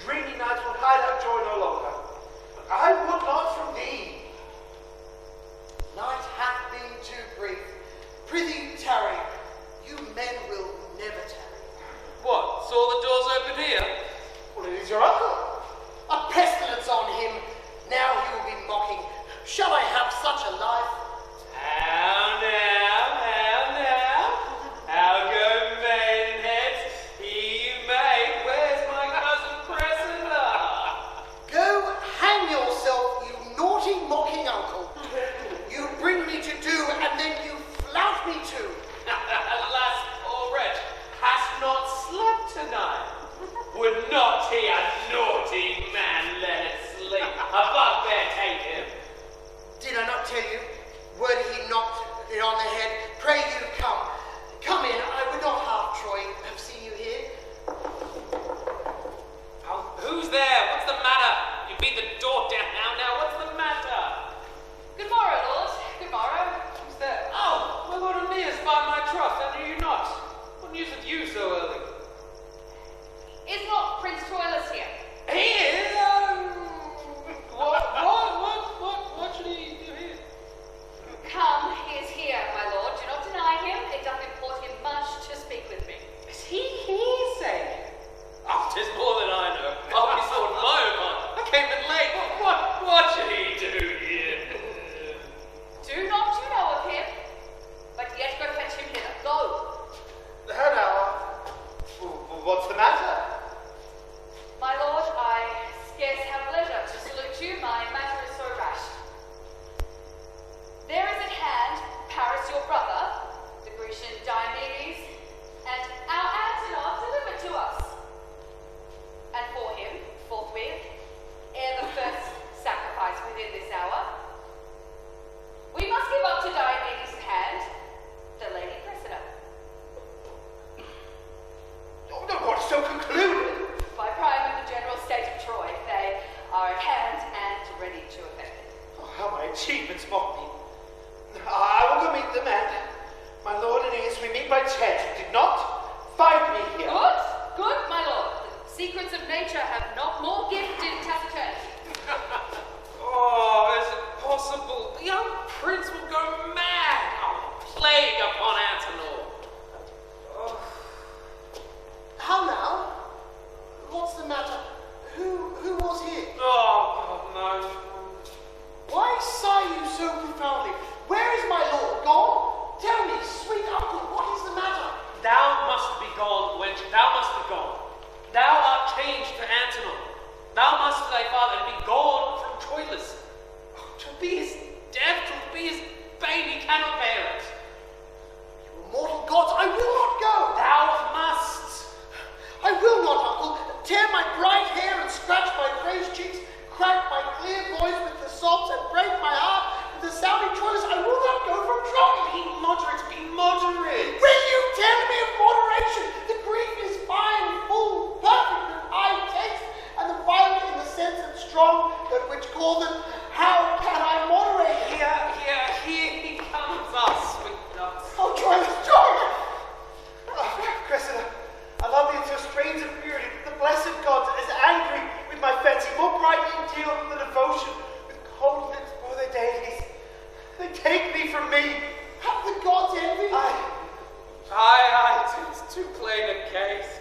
dreamy nights will hide our joy no longer. I would not from thee. Night hath been too brief. Prithee tarry. You men will never tarry. What? Saw the doors open here? Well, it is your uncle. A pestilence on him. Now he will be mocking. Shall I have such a life? How go maidenheads? He you made. Where's my cousin Cressida? Go hang yourself, you naughty mocking uncle. You bring me to do, and then you flout me too. Alas, poor wretch, hast not slept tonight. Would not he, a naughty man, let it sleep? A bugbear take him. Did I not tell you? Were he knocked it on the head, pray you come. Come in, I would not half Troy have seen you here. Oh, who's there? What's the matter? You beat the door down now. What's the matter? Good morrow, Lord. Good morrow. Who's there? Oh, my Lord Aeneas, by my troth, I knew you not. What news with you so early? Is not Prince Troilus here? He is? What should he do here? Come, he is here, my lord. Do not deny him. It doth import him much to speak with me. Is he here, say? Oh, 'tis more than I know. I'll be sword my own mind. I came in late. What should he do here? Do not you know of him? But yet go fetch him hither. Go. How now? What's the matter? My lord, I scarce have leisure to salute you. My matter is so rash. There is at hand Paris your brother, the Grecian Diomedes, and our Antenor delivered to us. And for him, forthwith, ere the first sacrifice within this hour, we must give up to Diomedes' hand the Lady Cressida. No, what so concluded? By prime of the general state of Troy, they are at hand and ready to effect it. Oh, how my achievements mock me. I will go meet them, and my lord Aeneas, we meet by chance. You did not find me here. Good, my lord. The secrets of nature have not more gifted taciturnity. Oh, is it possible? The young prince will go mad. Oh, plague upon Antenor. Oh. How now? What's the matter? Who was here? Oh, no. Why sigh you so profoundly? Where is my lord? Gone? Tell me, sweet uncle, what is the matter? Thou must be gone, wench. Thou must be gone. Thou art changed to Antenor. Thou must to thy father and be gone from Troilus. To be his death, to be his bane, he cannot bear it. You immortal gods, I will not go. Thou must. I will not, uncle. Tear my bright hair and scratch my praised cheeks, crack my clear voice with the sobs and break my heart with the sounding Troilus. I will not go from Troy. Be moderate, be moderate. Will you tell me of moderation? The grief is fine, full, perfect, with high taste, and the violent in the sense and strong, that which call them. How can I moderate? Here he comes, our sweet nuts. Oh, Troilus, Troilus! Oh, Cressida, I love thee into strains of purity. The blessed gods is angry with my fancy, more brightly deal than the devotion with coldness for their deities. They take thee from me. Have the gods envy? Aye, 'tis too plain a case.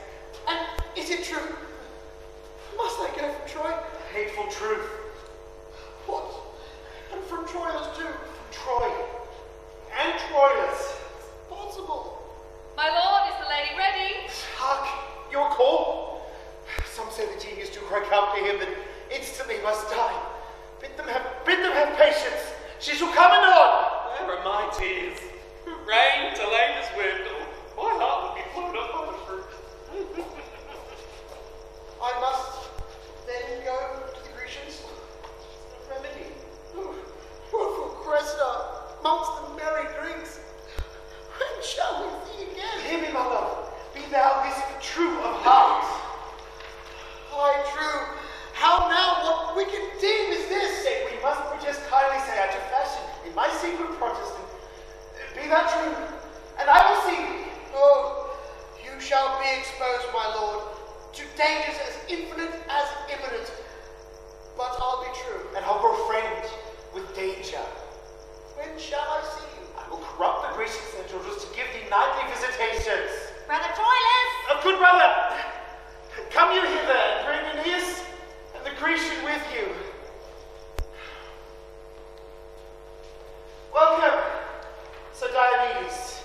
And is it true? Must I go from Troy? Hateful truth. What? And from Troilus too? From Troy and Troilus. Possible. My lord, is the lady ready? Hark, your call. Some say the genius do cry out to him that instantly must die. Bid them have patience. She shall come anon. Where are my tears? Rain to lay this wind. My heart will be blown up on the fruit. I must then go to the Grecians. Remedy. Woeful Cressida, amongst the merry Greeks. When shall we see again? Hear me, my love. Be thou this true of heart. Aye, true. How now? What wicked deed is this? Say, we must just kindly say out of fashion in my secret Protestant. Be thou true, and I will see thee. Oh, you shall be exposed, my lord. to dangers as infinite as imminent. But I'll be true. And I'll grow friend with danger. When shall I see you? I will corrupt the Grecian centrals to give thee nightly visitations. Brother Troilus! A good brother, come you hither and bring Aeneas and the Grecian with you. Welcome, Sir Diomedes.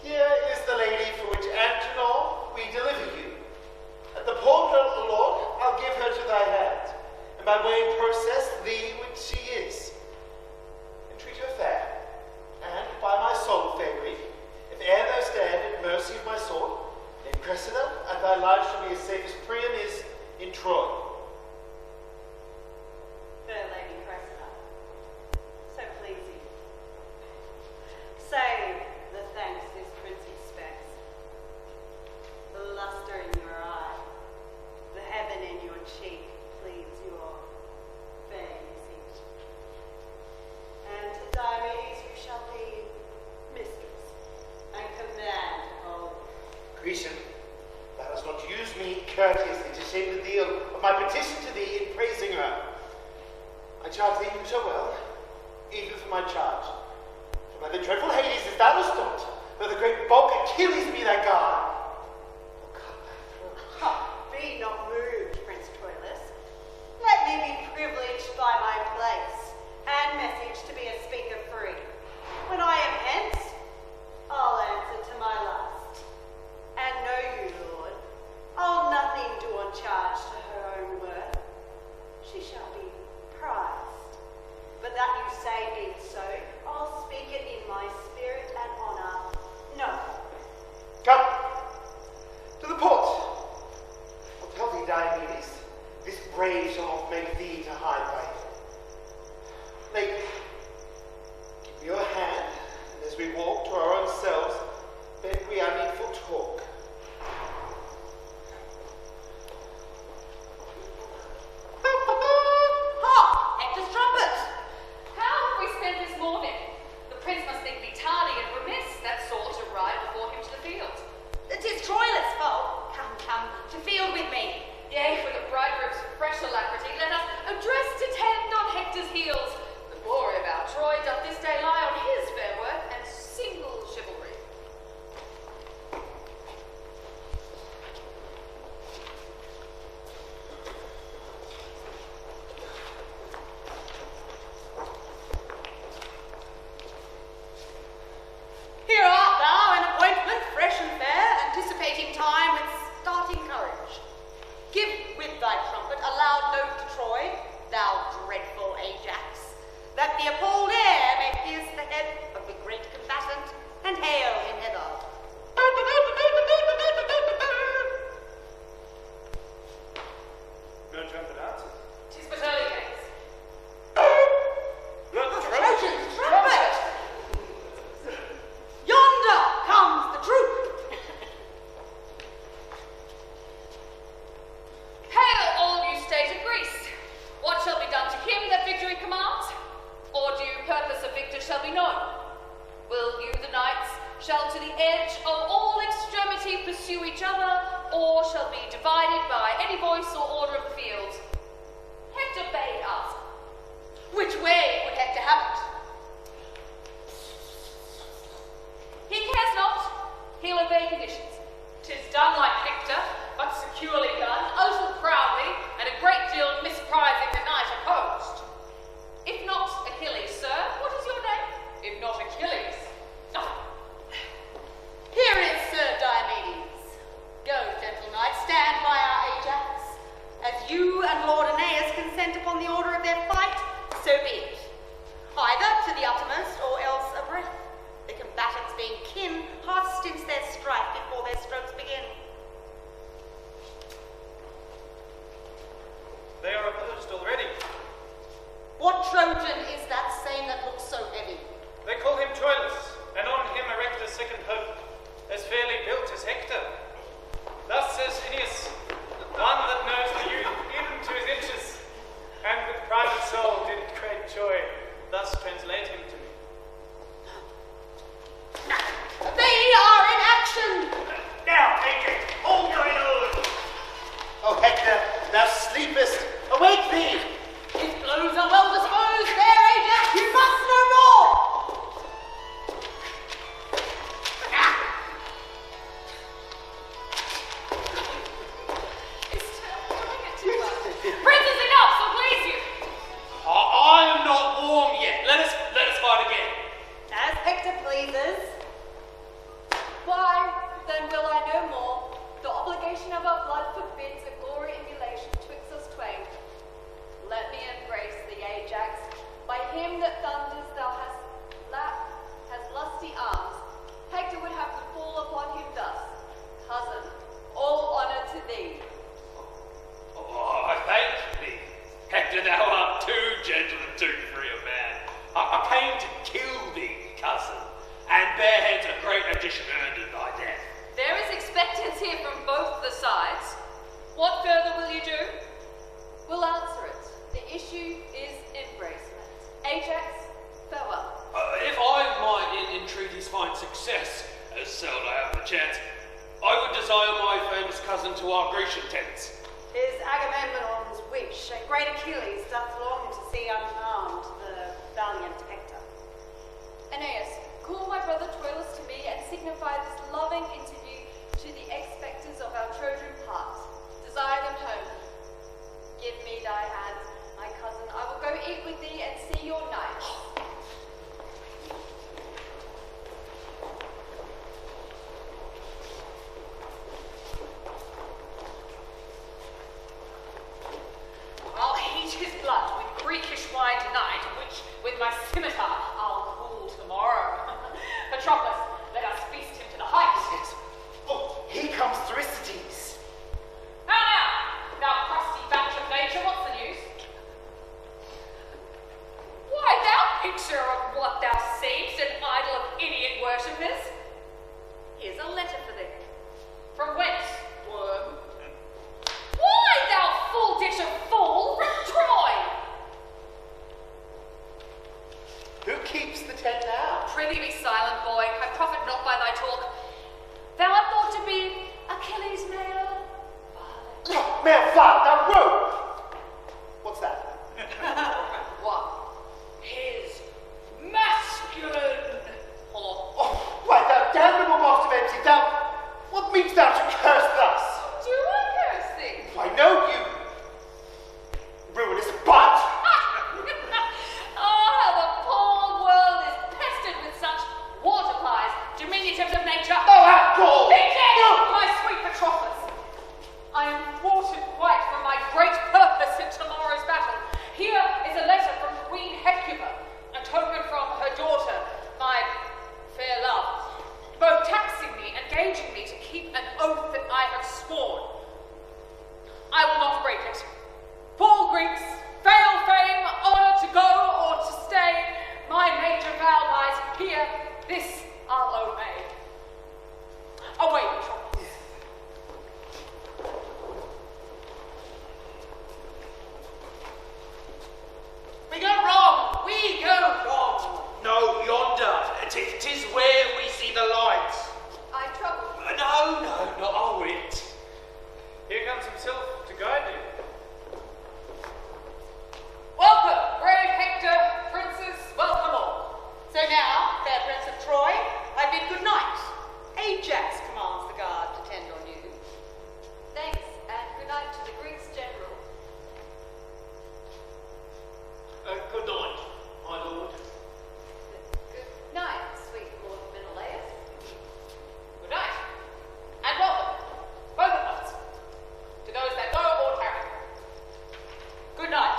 Here is the lady for which Antenor we deliver you. At the port of the Lord, I'll give her to thy hand, and by way of process thee which she is. Entreat her fair, and by my soul, Favory, if e'er thou stand in mercy of my sword, then Cressida and thy life shall be as safe as Priam is in Troy. Fair Lady Cressida, so pleasing. Save the thanks this prince expects. The luster in your eye, the heaven in your cheek pleads your fair usage. And to Diomedes you shall be mistress, and command all. Grecian, thou dost not use me courteously to shame the deal of my petition to thee in praising her. I charge thee use her well, even for my charge. For by the dreadful Hades is thou dost not, though the great bulk Achilles be thy guard. Oh, cut thy throat. Ha! Be not moved, Prince Troilus. Let me be privileged by my place and message to be a speaker free. When I am hence, I'll answer to my lust. And know you, Lord, I'll nothing do on charge to her own worth. She shall be prized. But that you say be so, I'll speak it in my spirit and honour. No. Come to the port. I'll tell thee, Diomedes, this brave shall oft make thee to hide by him. Lady, give me your hand, and as we walk to our own selves, bend we our needful talk. Ha! Hector's trumpet! How have we spent this morning? The prince must think me tardy and remiss that sought to ride before him to the field. It is Troilus' fault. Come, come, to field with me. Yea, with the bridegroom's fresh alacrity, let us address to tend on Hector's heels. The glory of our Troy doth this day lie on his fair worth and single chivalry. Here art thou, an appointment fresh and fair, anticipating time and starting courage. Give with thy trumpet a loud note to Troy, thou dreadful Ajax, that the appalled air may pierce the head of the great combatant and hail him hither. No trumpet answers. 'Tis but early days. The Trojan's trumpet! Yonder comes the troop! Hail, all you state of Greece! What shall be done to him that victory commands? Or due purpose of victor shall be known? Will you, the knights, shall to the edge of all extremity pursue each other, or shall be divided by any voice or order of the field? Hector bade ask, which way would Hector have it? He cares not, he'll obey conditions. 'Tis done like Hector, but securely done, a little proudly, and a great deal misprizing the knight opposed. If not Achilles, sir, what is your name? If not Achilles, here is Sir Diomedes. Go, gentle knight, stand by our Ajax. As you and Lord Aeneas consent upon the order of their fight, so be it. Either to the uttermost, or else a breath. The combatants being kin, half stints their strife before their strokes begin. Hector would have to fall upon him thus. Cousin, all honour to thee. Oh, I thank thee. Hector, thou art too gentle and too free a man. I came to kill thee, cousin, and bare heads a great addition earned in thy death. There is expectancy from both the sides. What further will you do? We'll answer it. The issue is embracement. Ajax, farewell. If I might in entreaties find success, as seldom I have the chance, I would desire my famous cousin to our Grecian tents. 'Tis Agamemnon's wish, and great Achilles doth long to see unharmed the valiant Hector. Aeneas, call my brother Troilus to me and signify this loving interview to the expectors of our Trojan part. Desire them home. Give me thy hand, my cousin. I will go eat with thee and see your knights. I'll heat his blood with Greekish wine tonight, which with my scimitar I'll cool tomorrow. Patroclus, let us feast him to the height. Yes. Oh, here comes Thricides. How now, thou crusty batch of nature, what's the news? Why, thou picture of what thou seemst, an idol of idiot worshippers. Here's a letter for thee. From whence, worm? Why, thou full dish of fool, from Troy! Who keeps the tent now? Prithee be silent, boy, I profit not by thy talk. Thou art thought to be Achilles' male father. Male father, thou rogue! What's that? What? His masculine whore. Oh, why, thou damnable master of empty, thou, what meanst thou to curse thus? Do I curse thee? Why, no, you ruinous butt! Oh, how the poor world is pestered with such water pies, diminutives of nature. Oh, outlaw! Be dead, my sweet Patroclus! I am thwarted quite from my great purpose in tomorrow's battle. Here is a letter from Queen Hecuba, a token from her daughter, my fair love, both taxing me and engaging me to keep an oath that I have sworn. I will not break it. Fall Greeks, fail fame, honor to go or to stay. My major vow lies here. This I'll obey. Away, Patroclus. We go wrong. We go wrong. No, yonder. Tis where we see the lights. I trouble you. No, not a whit. Here comes himself to guide you. Welcome, brave Hector, princes, welcome all. So now, fair prince of Troy, I bid good night. Ajax commands the guard to tend on you. Thanks, and good night to the Greeks general. Good night, my lord. Good night, sweet Lord Menelaus. Good night. And welcome, both of us, to those that go or tarry. Good night.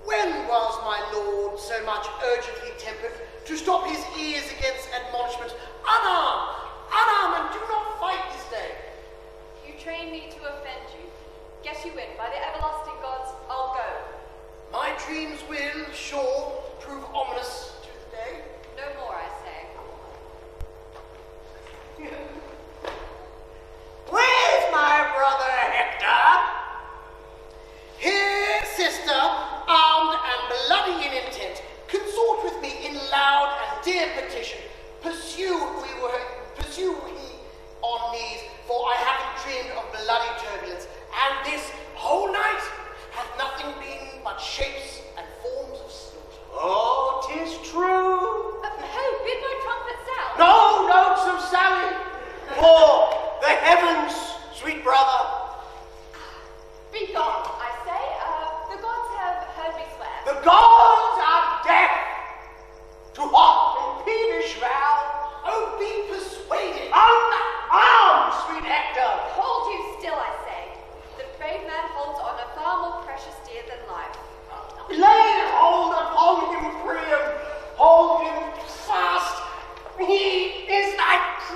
When was my lord so much urgently tempered to stop his ears against admonishment? Unarm! Unarm, and do not fight this day. You train me to offend you. Get you in. By the everlasting gods, I'll go. My dreams will, sure, prove ominous to the day. No more, I say. Where's my brother Hector? Here, sister, armed and bloody in intent, consort with me in loud and dear petition,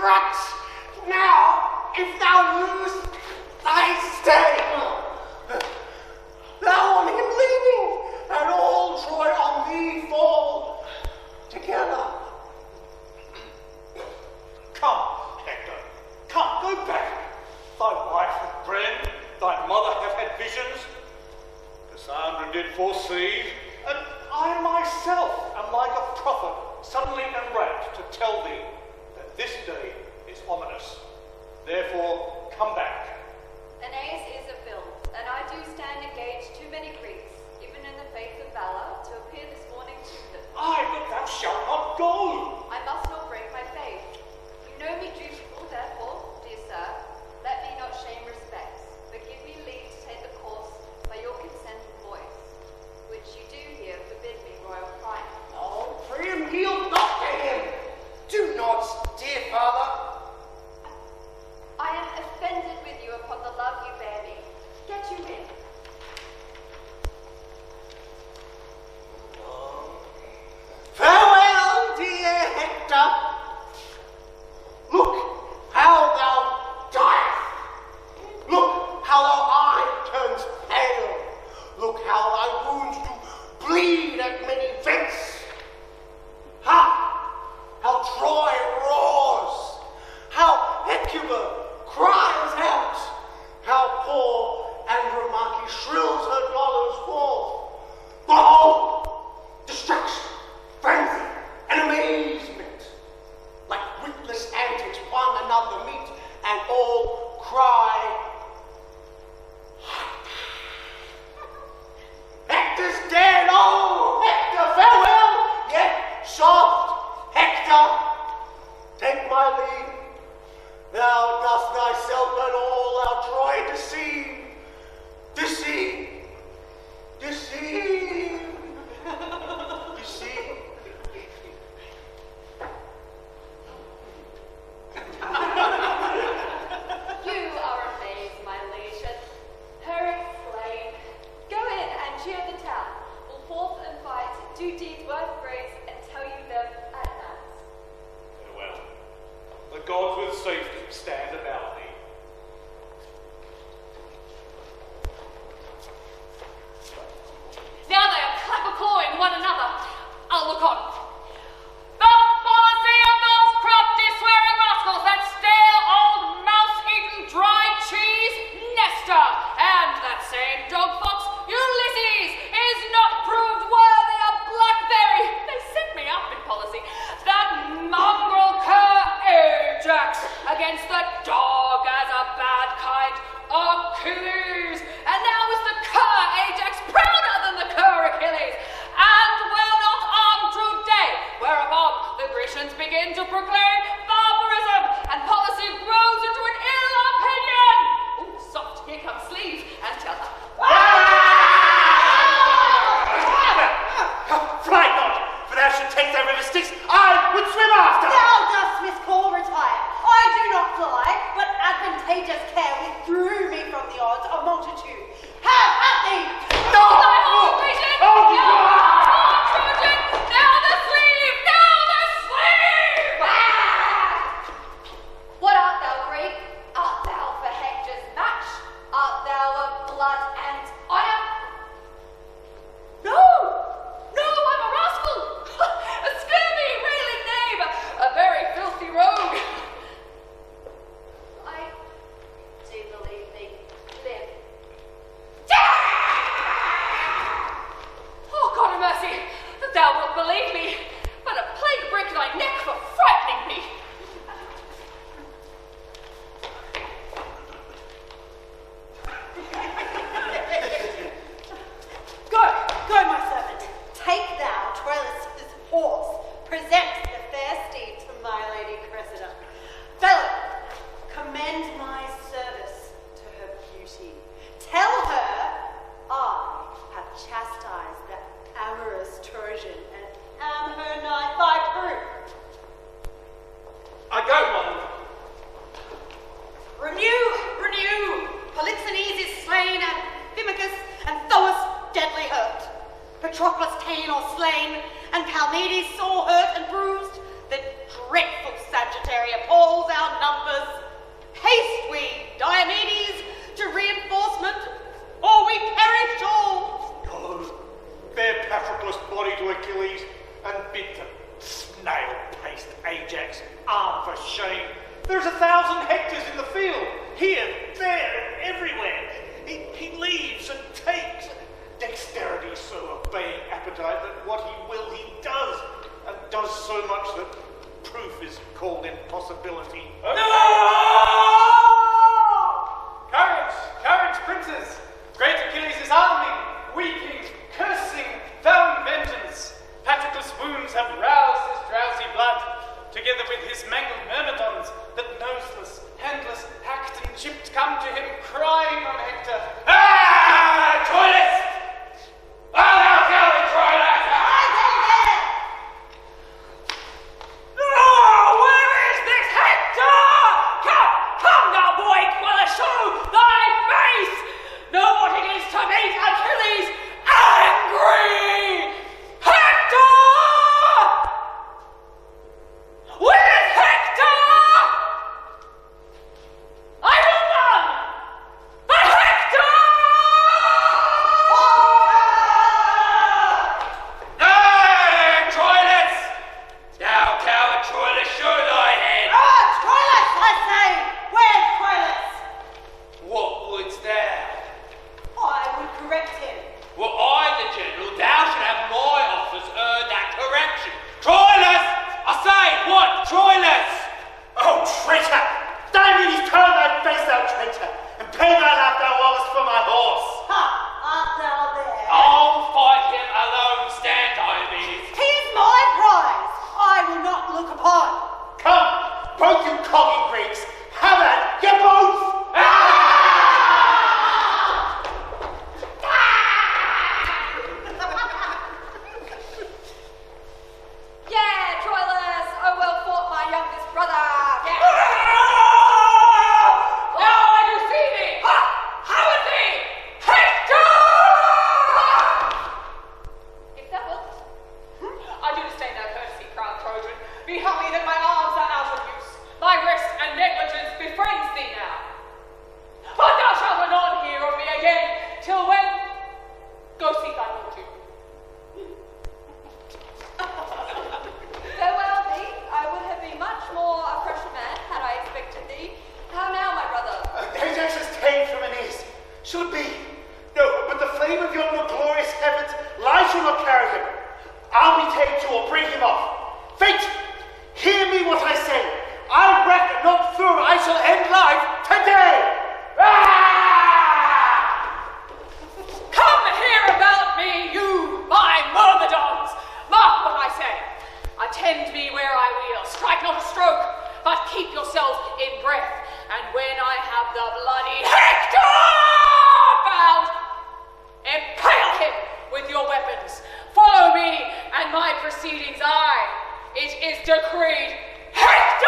strut. Now, if thou lose thy stay, thou on him leaning, and all Troy on thee fall together. Come, Hector, come, go back. Thy wife hath dreamed, thy mother hath had visions. Cassandra did foresee, and I myself am like a prophet suddenly enraped to tell thee that this day is ominous. Therefore, come back. Aeneas is a film, and I do stand engaged too many Greeks, even in the faith of valor, to appear this morning to them. Aye, but thou shalt not go. I must not break my faith. You know me dutiful, therefore, dear sir, let me not shame respects, but give me leave to take the course by your consent and voice, which you do here forbid me, royal prime. Oh, Priam, yield not to him. Do not, dear father. I am offended with you upon the love you bear me. Get you in. Farewell, dear Hector. Look how thou diest. Look how thy eye turns pale. Look how thy wounds do bleed at many vents. Ha! How Troy roars. How Hecuba cries out. How poor Andromache shrills her dollars forth. Behold! Distraction, frenzy, and amazement. Like witless antics one another meet, and all cry, Hector's dead! Oh, Hector, farewell! Yet soft, Hector, take my leave. Thou dost thyself and all our Troy deceive. Deceive. Deceive. Deceive. You are amazed, my liege. Her exclaim. Go in and cheer the town. Will forth and fight, do deeds worth praise, and tell you them at night. Farewell. The gods with safety stand about thee. Now they are clap-a-clawing one another. I'll look on. The policy of those crafty swearing rascals, that stale old mouse-eaten dry cheese, Nestor, and that same dog fox, Ulysses, is not proved worthy of blackberry. They set me up in policy. That mongrel cur Ajax against the dog as a bad kind Achilles, and now is the cur Ajax prouder than the cur Achilles, and will not arm today, whereupon the Grecians begin to proclaim barbarism, and policy grows into an ill opinion. Ooh, soft, here comes Sleeve, and tell her. Fly not, for thou should take thy river Styx, I would swim after. Thou dost miscall retire. I do not fly, but advantageous care withdrew me from the odds of multitude. Have at thee! No! Thy whole Grecian! Oh, Now, God! Trojan! Now the sleeve! Now the sleeve! What art thou, Greek? Art thou for Hector's match? Art thou of blood and honor? No! No, I'm a rascal! A scurvy, railing knave! A very filthy rogue! I do believe thee. Live. Oh, God of mercy, that thou wilt believe me, but a plague break thy neck for frightening me. Go, my servant. Take thou Troilus' horse. Present the fair steed to my lady Cressida. Fellow, commend my service to her beauty. Tell her I have chastised the amorous Trojan and am her knight by proof. I go, mother. Renew! Polixenes is slain, and Phymachus and Thoas deadly hurt. Patroclus ta'en or slain, and Palmedes sore hurt and bruised. The dreadful Sagittaria harm for shame. There's 1,000 hectares in the field, here, there, and everywhere. He leaves and takes. Dexterity so obeying appetite that what he will he does, and does so much that proof is called impossibility. No! Courage! Courage, princes! Great Achilles is arming, weeping, cursing, vowing vengeance. Patroclus' wounds have roused his drowsy blood, together with his mangled myrmidons, that noseless, handless, hacked and chipped come to him crying on Hector. Ah! Troilus! Oh, thou coward Troilus! Oh, where is this Hector? Come now, boy, Troilus, show thy face! Know what it is to meet Achilles angry! Hector! Where's Hector? I will run! But Hector! Nay, Troilus! Thou coward Troilus, show thy head! Troilus, I say! Where's Troilus? What wouldst thou? I would correct him. Were I the general, thou should have my office heard that correction. Troilus! I say, what? Troilus! Oh, traitor! Diomedes, turn thy face, thou traitor, and pay thy life thou owest for my horse. Ha! Art thou there? I'll fight him alone, stand Diomedes. He is my prize. I will not look upon. Come, both you coggy Greeks, have at you both! Yeah, Troilus! Oh, well fought, my youngest brother! Yeah. Now I do see thee! How is thee? Hector! If thou wilt, I do disdain thy courtesy, proud Trojan. Behold me that my arms are out of use. My rest and negligence befriends thee now. But thou shalt anon hear of me again, till when? Go seek thy fortune. Farewell thee. I would have been much more a fresher man had I expected thee. How now, my brother? Ajax has ta'en from Aeneas. Shall it be? No, but the flame of yonder glorious heavens, light shall not carry him. I'll be ta'en to or bring him off. Fate, hear me what I say. I reckon not through I shall end life today. Come here about me, you, my myrmidons! Mark what I say. Attend me where I will. Strike not a stroke, but keep yourselves in breath. And when I have the bloody Hector found, impale him with your weapons. Follow me and my proceedings. It is decreed, Hector!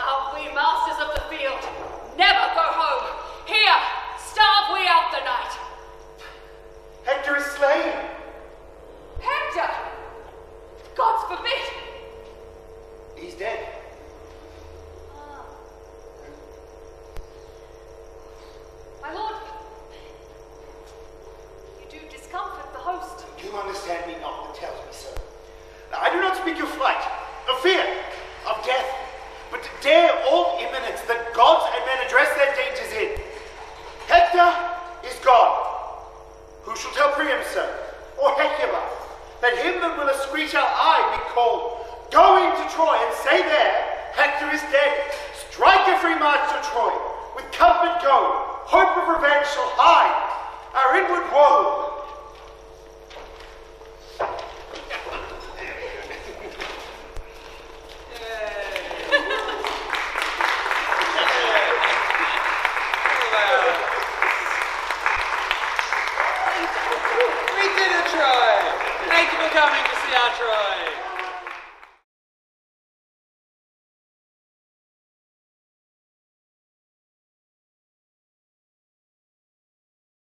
Are we masters of the field? Never go home. Here, starve we out the night. Hector is slain. Hector! Gods forbid! He's dead. Ah. My lord, you do discomfort the host. You understand me not that tells me so. Now, I do not speak of flight, of fear, of death, but to dare all imminence that gods and men address their dangers in. Hector is gone. Who shall tell Priam so? Or Hecuba? Let him that will a screech our eye be called. Go into Troy and say there, Hector is dead. Strike a free march to Troy. With comfort go. Hope of revenge shall hide our inward woe.